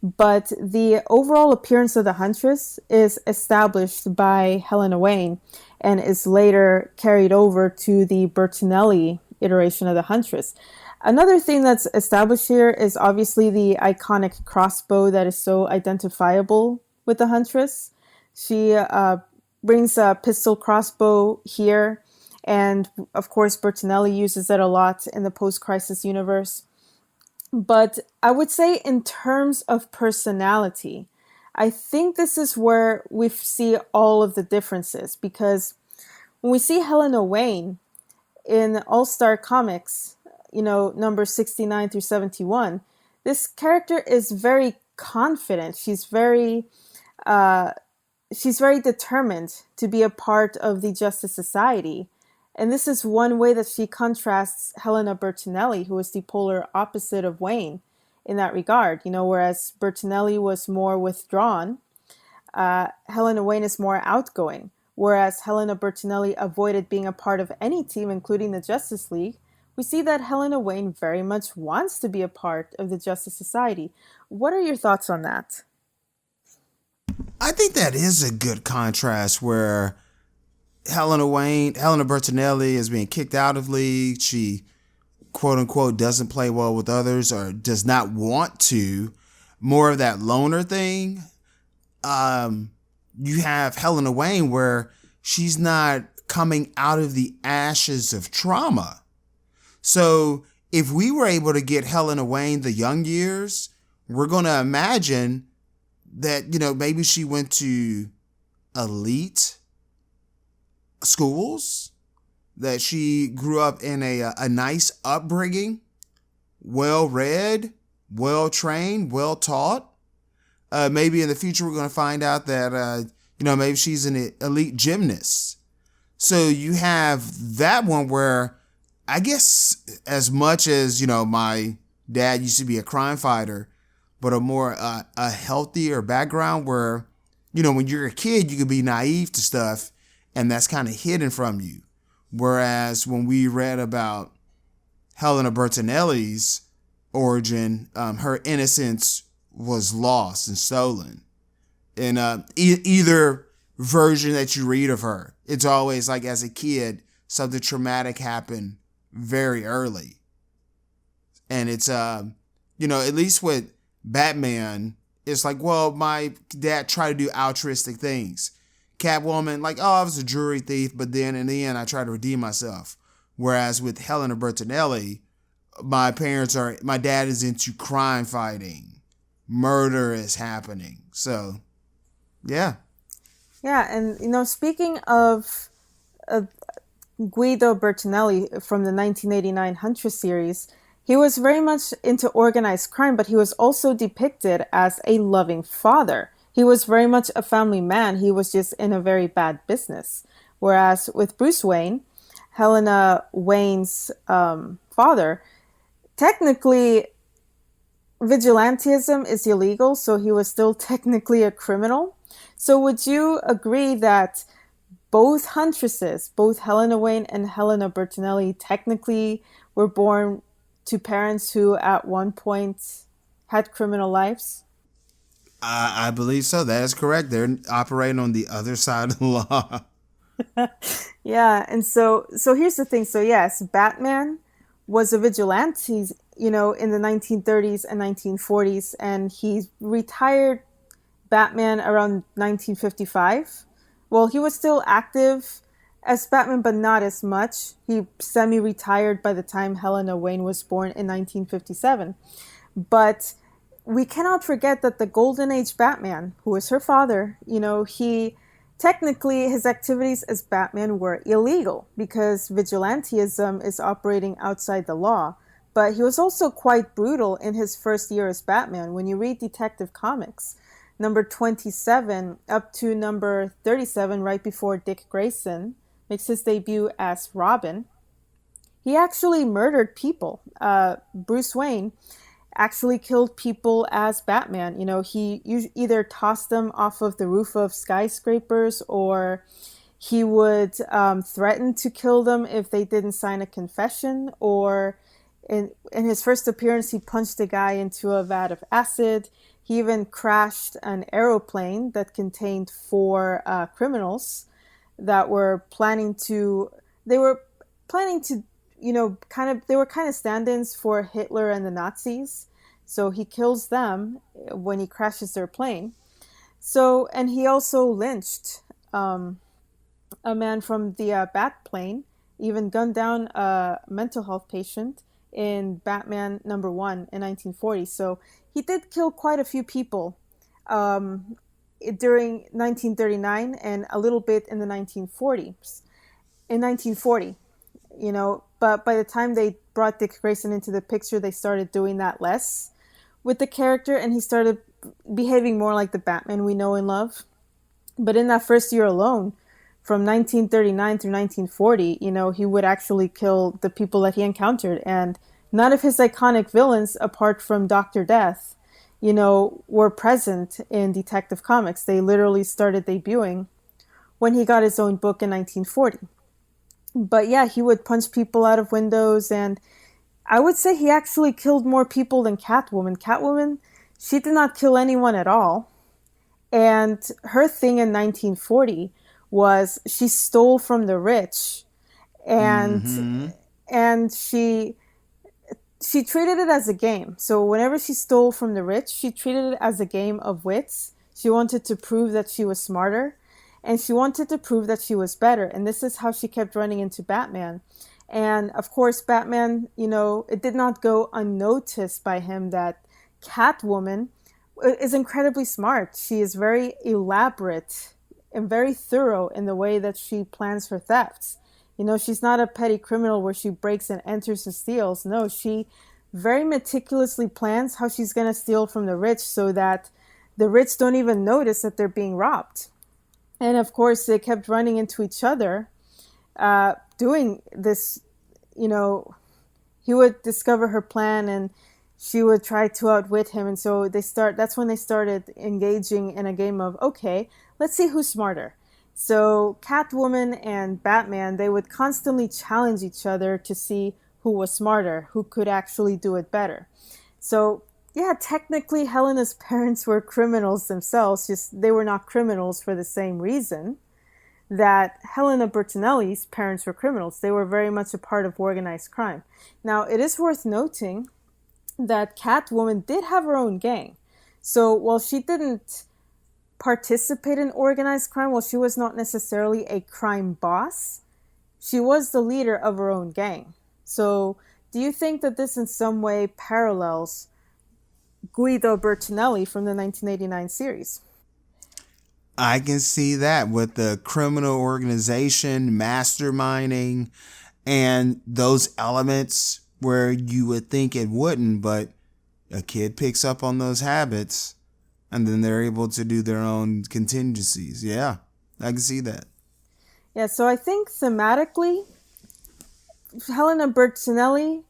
But the overall appearance of the Huntress is established by Helena Wayne and is later carried over to the Bertinelli iteration of the Huntress. Another thing that's established here is obviously the iconic crossbow that is so identifiable with the Huntress. She brings a pistol crossbow here, and of course Bertinelli uses it a lot in the post-crisis universe. But I would say in terms of personality, I think this is where we see all of the differences, because when we see Helena Wayne in All-Star Comics, number 69 through 71, this character is very confident. She's very determined to be a part of the Justice Society. And this is one way that she contrasts Helena Bertinelli, who is the polar opposite of Wayne in that regard. Whereas Bertinelli was more withdrawn, Helena Wayne is more outgoing. Whereas Helena Bertinelli avoided being a part of any team, including the Justice League, we see that Helena Wayne very much wants to be a part of the Justice Society. What are your thoughts on that? I think that is a good contrast where Helena Bertinelli is being kicked out of league. She, quote unquote, doesn't play well with others or does not want to. More of that loner thing. You have Helena Wayne where she's not coming out of the ashes of trauma. So if we were able to get Helena Wayne the young years, we're going to imagine that, maybe she went to elite schools, that she grew up in a nice upbringing, well-read, well-trained, well-taught. Maybe in the future we're going to find out that, maybe she's an elite gymnast. So you have that one where I guess as much as, my dad used to be a crime fighter, but a more a healthier background where, you know, when you're a kid, you can be naive to stuff and that's kind of hidden from you. Whereas when we read about Helena Bertinelli's origin, her innocence was lost and stolen. In either version that you read of her, it's always like as a kid, something traumatic happened very early. And it's, you know, at least with Batman, it's like, well, my dad tried to do altruistic things. Catwoman, like, oh, I was a jewelry thief, but then in the end, I tried to redeem myself. Whereas with Helena Bertinelli, my dad is into crime fighting. Murder is happening. So, yeah. Yeah, and, you know, speaking of Guido Bertinelli from the 1989 Huntress series, he was very much into organized crime, but he was also depicted as a loving father. He was very much a family man. He was just in a very bad business. Whereas with Bruce Wayne, Helena Wayne's father, technically vigilantism is illegal, so he was still technically a criminal. So would you agree that both Huntresses, both Helena Wayne and Helena Bertinelli, technically were born to parents who at one point had criminal lives? I believe so. That is correct. They're operating on the other side of the law. Yeah, and so here's the thing. So yes, Batman was a vigilante, you know, in the 1930s and 1940s, and he retired Batman around 1955. Well, he was still active as Batman, but not as much. He semi-retired by the time Helena Wayne was born in 1957. But we cannot forget that the Golden Age Batman, who was her father, you know, technically his activities as Batman were illegal because vigilantism is operating outside the law. But he was also quite brutal in his first year as Batman. When you read Detective Comics, number 27 up to number 37, right before Dick Grayson makes his debut as Robin, he actually murdered people. Bruce Wayne actually killed people as Batman. You know, he either tossed them off of the roof of skyscrapers, or he would threaten to kill them if they didn't sign a confession, or in his first appearance, he punched a guy into a vat of acid. He even crashed an aeroplane that contained 4 criminals that were planning to, you know, they were kind of stand-ins for Hitler and the Nazis. So he kills them when he crashes their plane. So, and he also lynched a man from the Bat plane, even gunned down a mental health patient in Batman number 1 in 1940. So he did kill quite a few people during 1939 and a little bit in the 1940s. In 1940, you know, but by the time they brought Dick Grayson into the picture, they started doing that less with the character, and he started behaving more like the Batman we know and love. But in that first year alone, from 1939 through 1940, you know, he would actually kill the people that he encountered. And none of his iconic villains, apart from Dr. Death, you know, were present in Detective Comics. They literally started debuting when he got his own book in 1940. But yeah, he would punch people out of windows, and I would say he actually killed more people than Catwoman. Catwoman, she did not kill anyone at all. And her thing in 1940 was she stole from the rich, and and she treated it as a game. So whenever she stole from the rich, she treated it as a game of wits. She wanted to prove that she was smarter, and she wanted to prove that she was better. And this is how she kept running into Batman. And of course, Batman, you know, it did not go unnoticed by him that Catwoman is incredibly smart. She is very elaborate and very thorough in the way that she plans her thefts. You know, she's not a petty criminal where she breaks and enters and steals. No, she very meticulously plans how she's going to steal from the rich so that the rich don't even notice that they're being robbed. And of course, they kept running into each other, doing this. You know, he would discover her plan, and she would try to outwit him. And so that's when they started engaging in a game of, okay, let's see who's smarter. So Catwoman and Batman, they would constantly challenge each other to see who was smarter, who could actually do it better. So yeah, technically Helena's parents were criminals themselves, just they were not criminals for the same reason that Helena Bertinelli's parents were criminals. They were very much a part of organized crime. Now, it is worth noting that Catwoman did have her own gang. So while she didn't participate in organized crime, while she was not necessarily a crime boss, she was the leader of her own gang. So do you think that this in some way parallels Guido Bertinelli from the 1989 series? I can see that with the criminal organization, masterminding, and those elements where you would think it wouldn't, but a kid picks up on those habits and then they're able to do their own contingencies. Yeah, I can see that. Yeah, so I think thematically, Helena Bertinelli,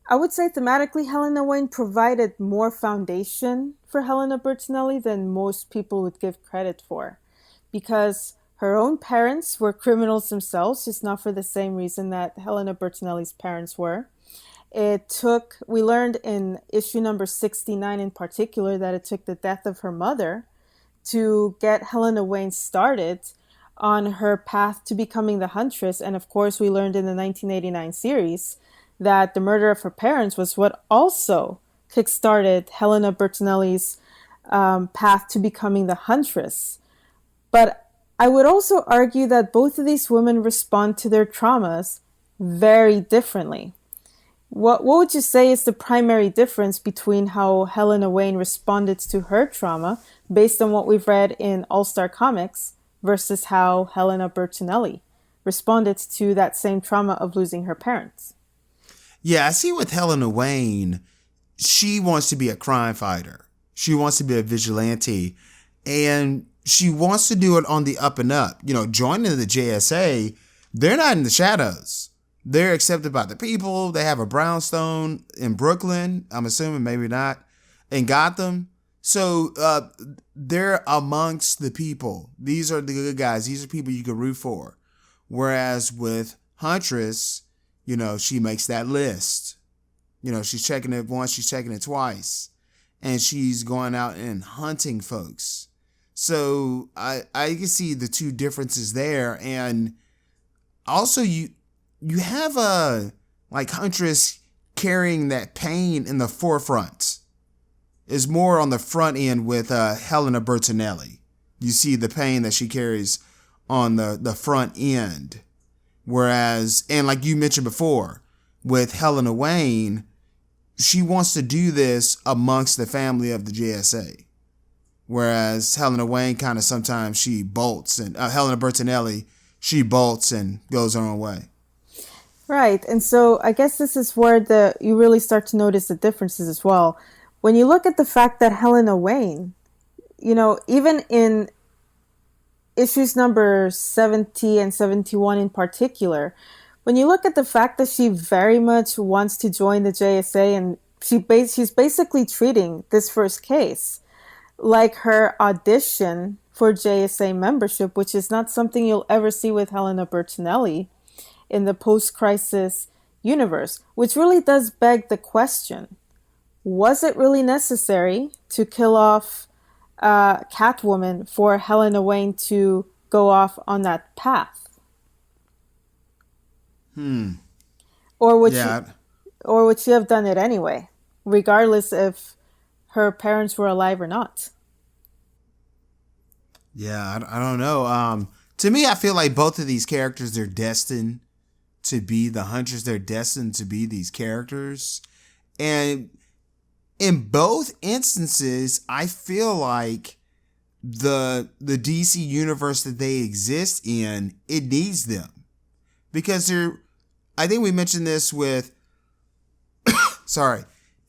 I would say thematically, Helena Wayne provided more foundation for Helena Bertinelli than most people would give credit for. Because her own parents were criminals themselves, just not for the same reason that Helena Bertinelli's parents were. We learned in issue number 69 in particular that it took the death of her mother to get Helena Wayne started on her path to becoming the Huntress. And of course, we learned in the 1989 series that the murder of her parents was what also kickstarted Helena Bertinelli's path to becoming the Huntress. But I would also argue that both of these women respond to their traumas very differently. What would you say is the primary difference between how Helena Wayne responded to her trauma based on what we've read in All-Star Comics versus how Helena Bertinelli responded to that same trauma of losing her parents? Yeah, I see with Helena Wayne, she wants to be a crime fighter. She wants to be a vigilante, and she wants to do it on the up and up. You know, joining the JSA, they're not in the shadows. They're accepted by the people. They have a brownstone in Brooklyn. I'm assuming, maybe not, in Gotham. So they're amongst the people. These are the good guys. These are people you can root for. Whereas with Huntress, you know, she makes that list. You know, she's checking it once, she's checking it twice. And she's going out and hunting folks. So I can see the two differences there. And also you have like Huntress carrying that pain in the forefront. Is more on the front end with Helena Bertinelli. You see the pain that she carries on the front end. Whereas, and like you mentioned before, with Helena Wayne, she wants to do this amongst the family of the JSA. Whereas Helena Wayne kind of sometimes she bolts, and Helena Bertinelli, she bolts and goes her own way. Right. And so I guess this is where you really start to notice the differences as well. When you look at the fact that Helena Wayne, you know, even in issues number 70 and 71 in particular, when you look at the fact that she very much wants to join the JSA, and she's basically treating this first case like her audition for JSA membership, which is not something you'll ever see with Helena Bertinelli in the post-crisis universe, which really does beg the question, was it really necessary to kill off Catwoman for Helena Wayne to go off on that path? Or would she have done it anyway, regardless if her parents were alive or not? Yeah, I don't know. To me, I feel like both of these characters, they're destined to be the Huntress. They're destined to be these characters. And in both instances, I feel like the DC universe that they exist in, it needs them. Because I think we mentioned this with,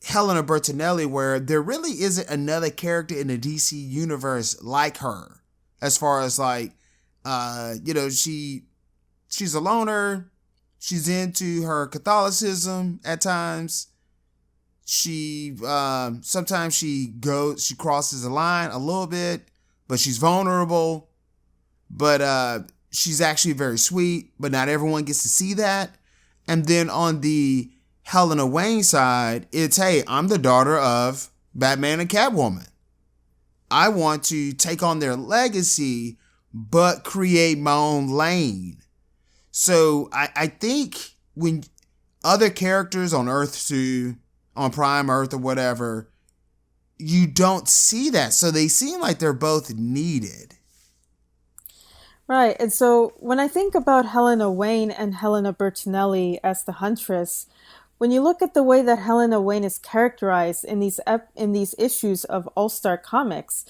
Helena Bertinelli, where there really isn't another character in the DC universe like her. As far as like, she's a loner. She's into her Catholicism at times. She sometimes she crosses the line a little bit, but she's vulnerable. But she's actually very sweet, but not everyone gets to see that. And then on the Helena Wayne side, it's, hey, I'm the daughter of Batman and Catwoman. I want to take on their legacy, but create my own lane. So I think when other characters on Earth 2, on Prime Earth or whatever, you don't see that. So they seem like they're both needed. Right. And so when I think about Helena Wayne and Helena Bertinelli as the Huntress, when you look at the way that Helena Wayne is characterized in these issues of All-Star Comics,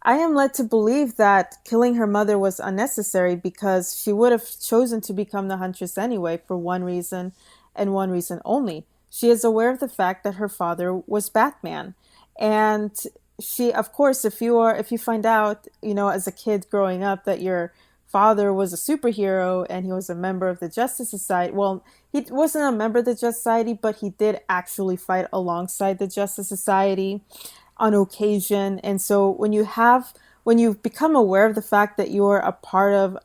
I am led to believe that killing her mother was unnecessary because she would have chosen to become the Huntress anyway for one reason and one reason only. She is aware of the fact that her father was Batman. And she, of course, if you find out, as a kid growing up that your father was a superhero and he was a member of the Justice Society. Well, he wasn't a member of the Justice Society, but he did actually fight alongside the Justice Society on occasion. And so when you become aware of the fact that you're a part of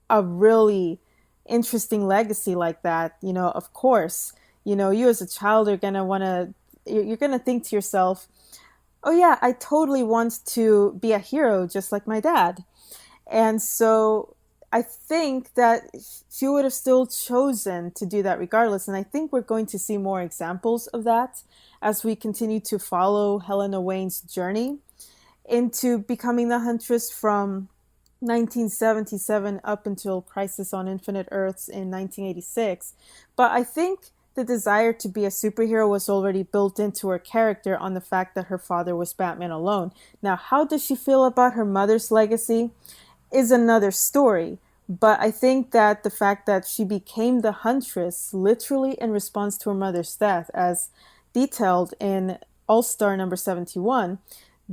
a really interesting legacy like that, of course, you as a child are going to you're going to think to yourself, oh yeah, I totally want to be a hero just like my dad. And so I think that she would have still chosen to do that regardless. And I think we're going to see more examples of that as we continue to follow Helena Wayne's journey into becoming the Huntress from 1977 up until Crisis on Infinite Earths in 1986. But I think the desire to be a superhero was already built into her character on the fact that her father was Batman alone. Now, how does she feel about her mother's legacy is another story. But I think that the fact that she became the Huntress literally in response to her mother's death, as detailed in All-Star number 71,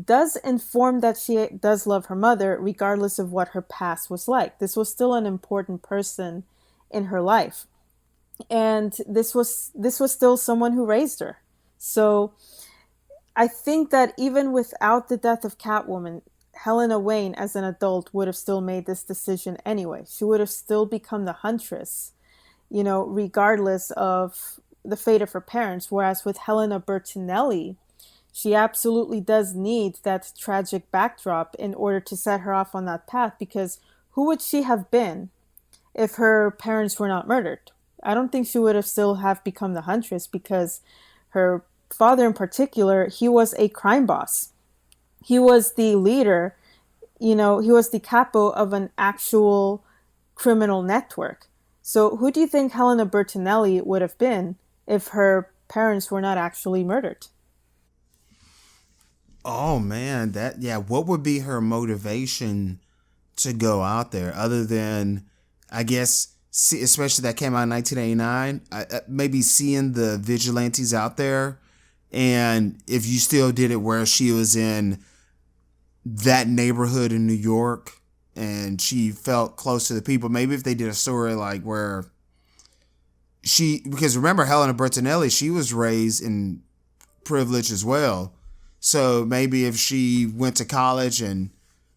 does inform that she does love her mother regardless of what her past was like. This was still an important person in her life. And this was still someone who raised her. So I think that even without the death of Catwoman, Helena Wayne as an adult would have still made this decision anyway. She would have still become the Huntress, regardless of the fate of her parents. Whereas with Helena Bertinelli, she absolutely does need that tragic backdrop in order to set her off on that path, because who would she have been if her parents were not murdered? I don't think she would have still have become the Huntress, because her father in particular, he was a crime boss. He was the leader, he was the capo of an actual criminal network. So who do you think Helena Bertinelli would have been if her parents were not actually murdered? Oh man, what would be her motivation to go out there other than, I guess, especially that came out in 1989, maybe seeing the vigilantes out there, and if you still did it where she was in that neighborhood in New York and she felt close to the people, maybe if they did a story like where because remember Helena Bertinelli, she was raised in privilege as well. So maybe if she went to college and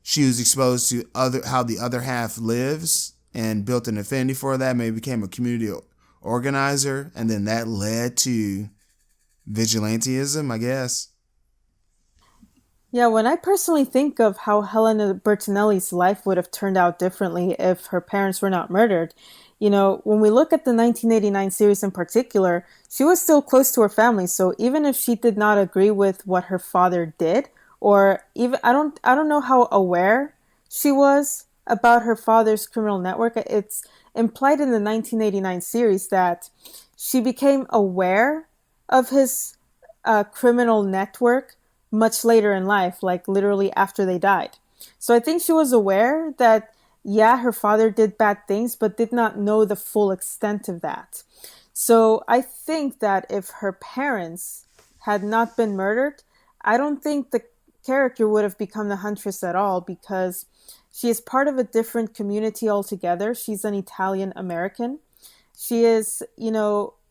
she was exposed to how the other half lives and built an affinity for that, maybe became a community organizer, and then that led to vigilantism, I guess. Yeah, when I personally think of how Helena Bertinelli's life would have turned out differently if her parents were not murdered, when we look at the 1989 series in particular, she was still close to her family. So even if she did not agree with what her father did, or even I don't know how aware she was about her father's criminal network. It's implied in the 1989 series that she became aware of his criminal network much later in life, like literally after they died. So I think she was aware that, yeah, her father did bad things, but did not know the full extent of that. So I think that if her parents had not been murdered, I don't think the character would have become the Huntress at all, because she is part of a different community altogether. She's an Italian American. She is,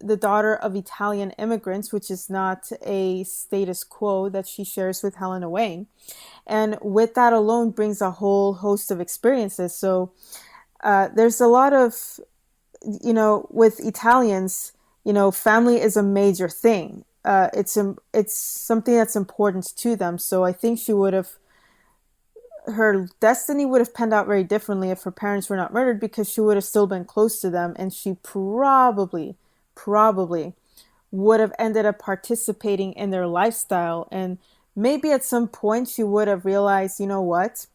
the daughter of Italian immigrants, which is not a status quo that she shares with Helena Wayne. And with that alone brings a whole host of experiences. So there's a lot of, with Italians, family is a major thing. It's something that's important to them. So I think her destiny would have panned out very differently if her parents were not murdered, because she would have still been close to them, and she probably would have ended up participating in their lifestyle. And maybe at some point she would have realized, you know what,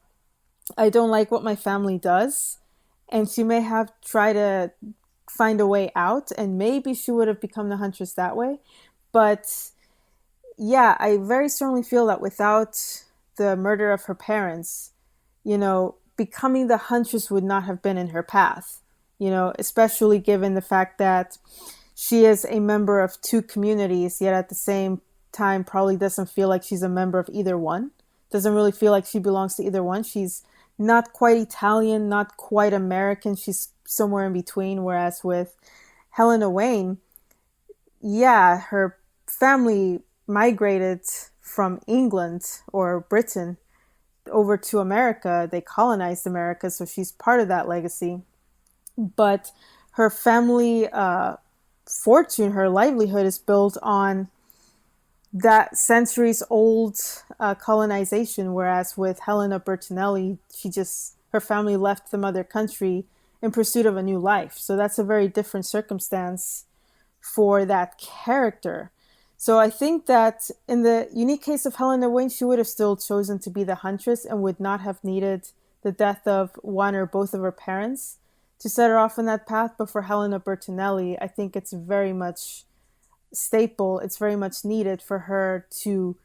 I don't like what my family does. And she may have tried to find a way out, and maybe she would have become the Huntress that way. But yeah, I very strongly feel that without the murder of her parents, becoming the Huntress would not have been in her path, especially given the fact that she is a member of two communities, yet at the same time probably doesn't feel like she's a member of either one. Doesn't really feel like she belongs to either one. She's not quite Italian, not quite American. She's somewhere in between. Whereas with Helena Wayne, yeah, her family migrated from England or Britain over to America. They colonized America, so she's part of that legacy. But her family fortune, her livelihood is built on that centuries old colonization, whereas with Helena Bertinelli, her family left the mother country in pursuit of a new life. So that's a very different circumstance for that character. So I think that in the unique case of Helena Wayne, she would have still chosen to be the Huntress and would not have needed the death of one or both of her parents to set her off on that path. But for Helena Bertinelli, I think it's very much staple. It's very much needed for her to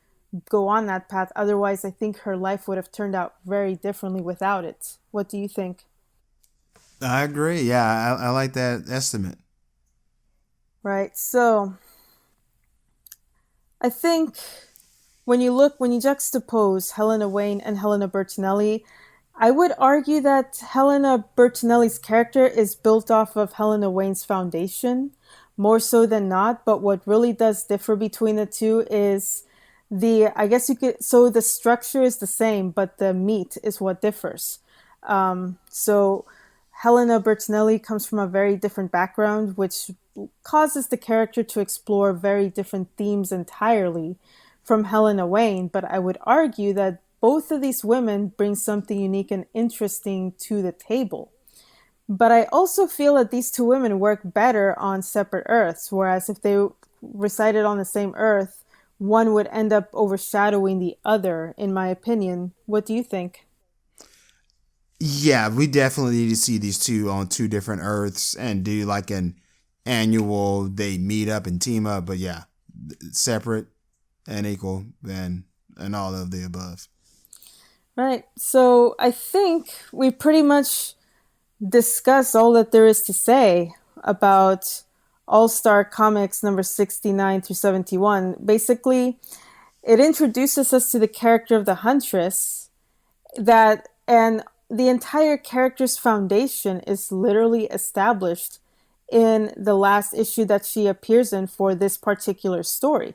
go on that path. Otherwise, I think her life would have turned out very differently without it. What do you think? I agree. Yeah, I like that estimate. Right. So I think when you juxtapose Helena Wayne and Helena Bertinelli, I would argue that Helena Bertinelli's character is built off of Helena Wayne's foundation, more so than not. But what really does differ between the two is the structure is the same, but the meat is what differs. So Helena Bertinelli comes from a very different background, which causes the character to explore very different themes entirely from Helena Wayne. But I would argue that both of these women bring something unique and interesting to the table. But I also feel that these two women work better on separate Earths, whereas if they resided on the same Earth, one would end up overshadowing the other, in my opinion. What do you think? Yeah, we definitely need to see these two on two different Earths and do like an annual, they meet up and team up. But yeah, separate and equal and all of the above. Right. So I think we pretty much discussed all that there is to say about All-Star Comics number 69 through 71. Basically, it introduces us to the character of the Huntress, and the entire character's foundation is literally established in the last issue that she appears in for this particular story,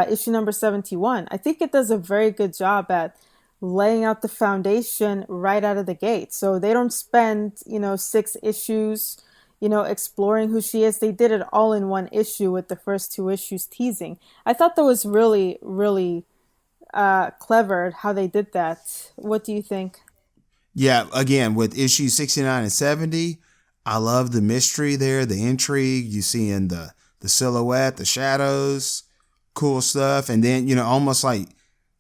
issue number 71. I think it does a very good job at laying out the foundation right out of the gate. So they don't spend, 6 issues, exploring who she is. They did it all in one issue with the first 2 issues teasing. I thought that was really, really clever how they did that. What do you think? Yeah, again, with issues 69 and 70, I love the mystery there, the intrigue. You see in the silhouette, the shadows, cool stuff. And then, almost like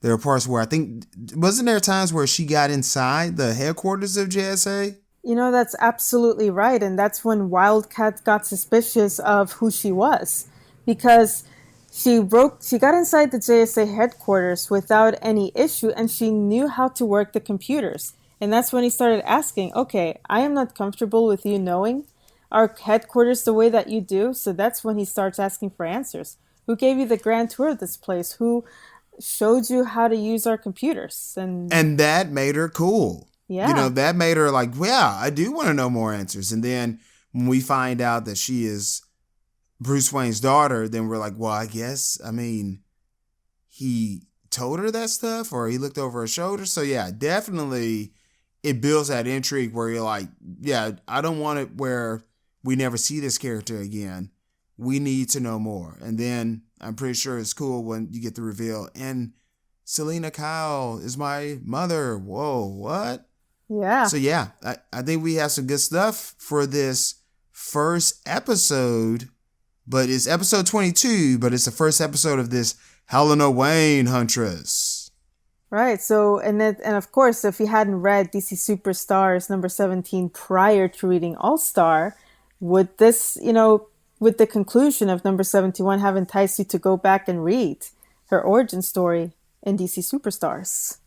there are parts where I think, wasn't there times where she got inside the headquarters of JSA? That's absolutely right. And that's when Wildcat got suspicious of who she was, because she got inside the JSA headquarters without any issue, and she knew how to work the computers. And that's when he started asking, okay, I am not comfortable with you knowing our headquarters the way that you do. So that's when he starts asking for answers. Who gave you the grand tour of this place? Who showed you how to use our computers? And that made her cool. Yeah. That made her like, yeah, I do want to know more answers. And then when we find out that she is Bruce Wayne's daughter, then we're like, well, I guess, I mean, he told her that stuff or he looked over her shoulder. So yeah, definitely it builds that intrigue where you're like, yeah, I don't want it where we never see this character again. We need to know more. And then I'm pretty sure it's cool when you get the reveal. And Selena Kyle is my mother. Whoa, what? Yeah. So yeah, I think we have some good stuff for this first episode, but it's episode 22, but it's the first episode of this Helena Wayne Huntress. Right. So, and of course, if you hadn't read DC Superstars number 17 prior to reading All-Star, would this, with the conclusion of number 71 have enticed you to go back and read her origin story in DC Superstars?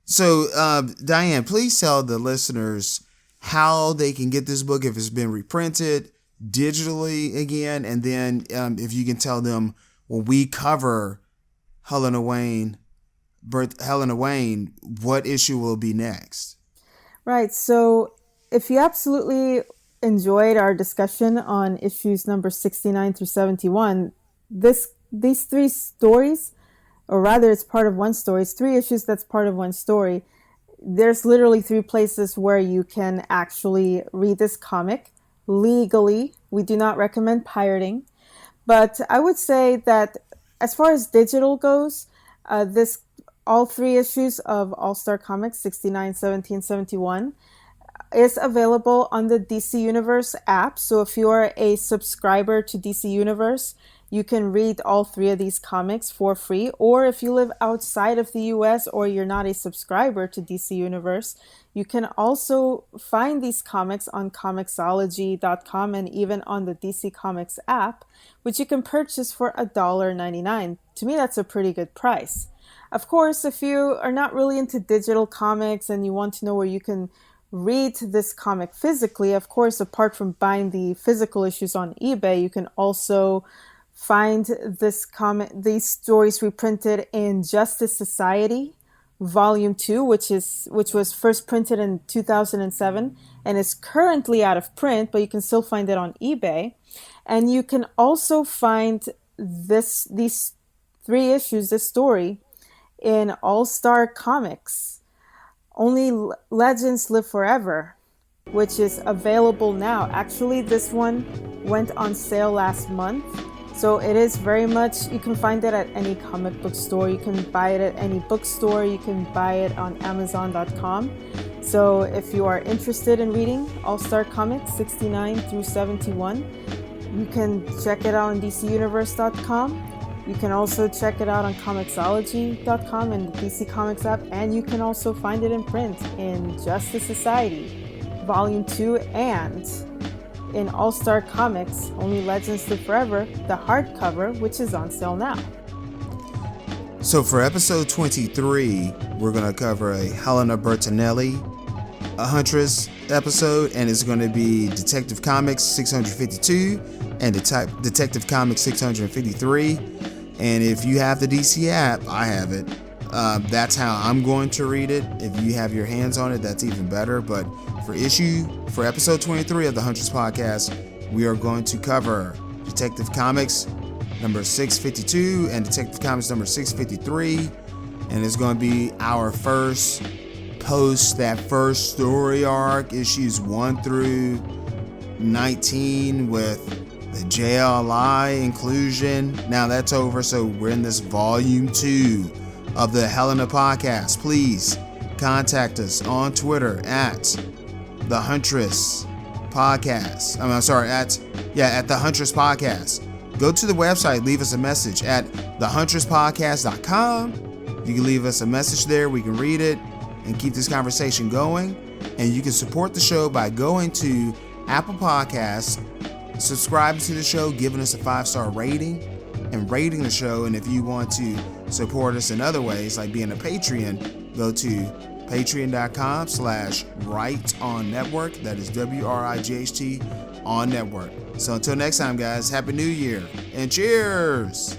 So, Diane, please tell the listeners how they can get this book if it's been reprinted digitally again, and then if you can tell them when we cover Helena Wayne, what issue will be next? Right. So, if you absolutely enjoyed our discussion on issues number 69 through 71, these three stories, or rather it's part of one story, it's three issues that's part of one story. There's literally three places where you can actually read this comic legally. We do not recommend pirating, but I would say that as far as digital goes, all three issues of All-Star Comics 69, 17, 71 is available on the DC Universe app. So if you are a subscriber to DC Universe, you can read all three of these comics for free. Or if you live outside of the US or you're not a subscriber to DC Universe, you can also find these comics on Comixology.com and even on the DC Comics app, which you can purchase for $1.99. To me, that's a pretty good price. Of course, if you are not really into digital comics and you want to know where you can read this comic physically, of course, apart from buying the physical issues on eBay, you can also find these stories reprinted in Justice Society, Volume 2, which was first printed in 2007 and is currently out of print, but you can still find it on eBay. And you can also find these three issues, this story, in All-Star Comics, Only Legends Live Forever, which is available now. Actually, this one went on sale last month. So it is very much, you can find it at any comic book store. You can buy it at any bookstore. You can buy it on Amazon.com. So if you are interested in reading All-Star Comics 69 through 71, you can check it out on DCUniverse.com. You can also check it out on Comixology.com and the DC Comics app. And you can also find it in print in Justice Society, Volume 2, and in All-Star Comics, Only Legends Live Forever, the hardcover, which is on sale now. So for episode 23, we're going to cover a Helena Bertinelli, a Huntress episode, and it's going to be Detective Comics 652 and Detective Comics 653. And if you have the DC app, I have it. That's how I'm going to read it. If you have your hands on it, that's even better. But for episode 23 of the Huntress Podcast, we are going to cover Detective Comics number 652 and Detective Comics number 653. And it's going to be our first post that first story arc, issues 1 through 19 with the JLI inclusion. Now that's over, so we're in this volume 2 of the Helena Podcast. Please contact us on Twitter at the Huntress Podcast. At the Huntress Podcast. Go to the website, leave us a message at thehuntress.podcast.com. You can leave us a message there. We can read it and keep this conversation going. And you can support the show by going to Apple Podcasts, subscribing to the show, giving us a 5-star rating, and rating the show. And if you want to support us in other ways, like being a Patreon, go to patreon.com/Wright On Network. That is WRIGHT on Network. So until next time, guys, Happy New Year and cheers!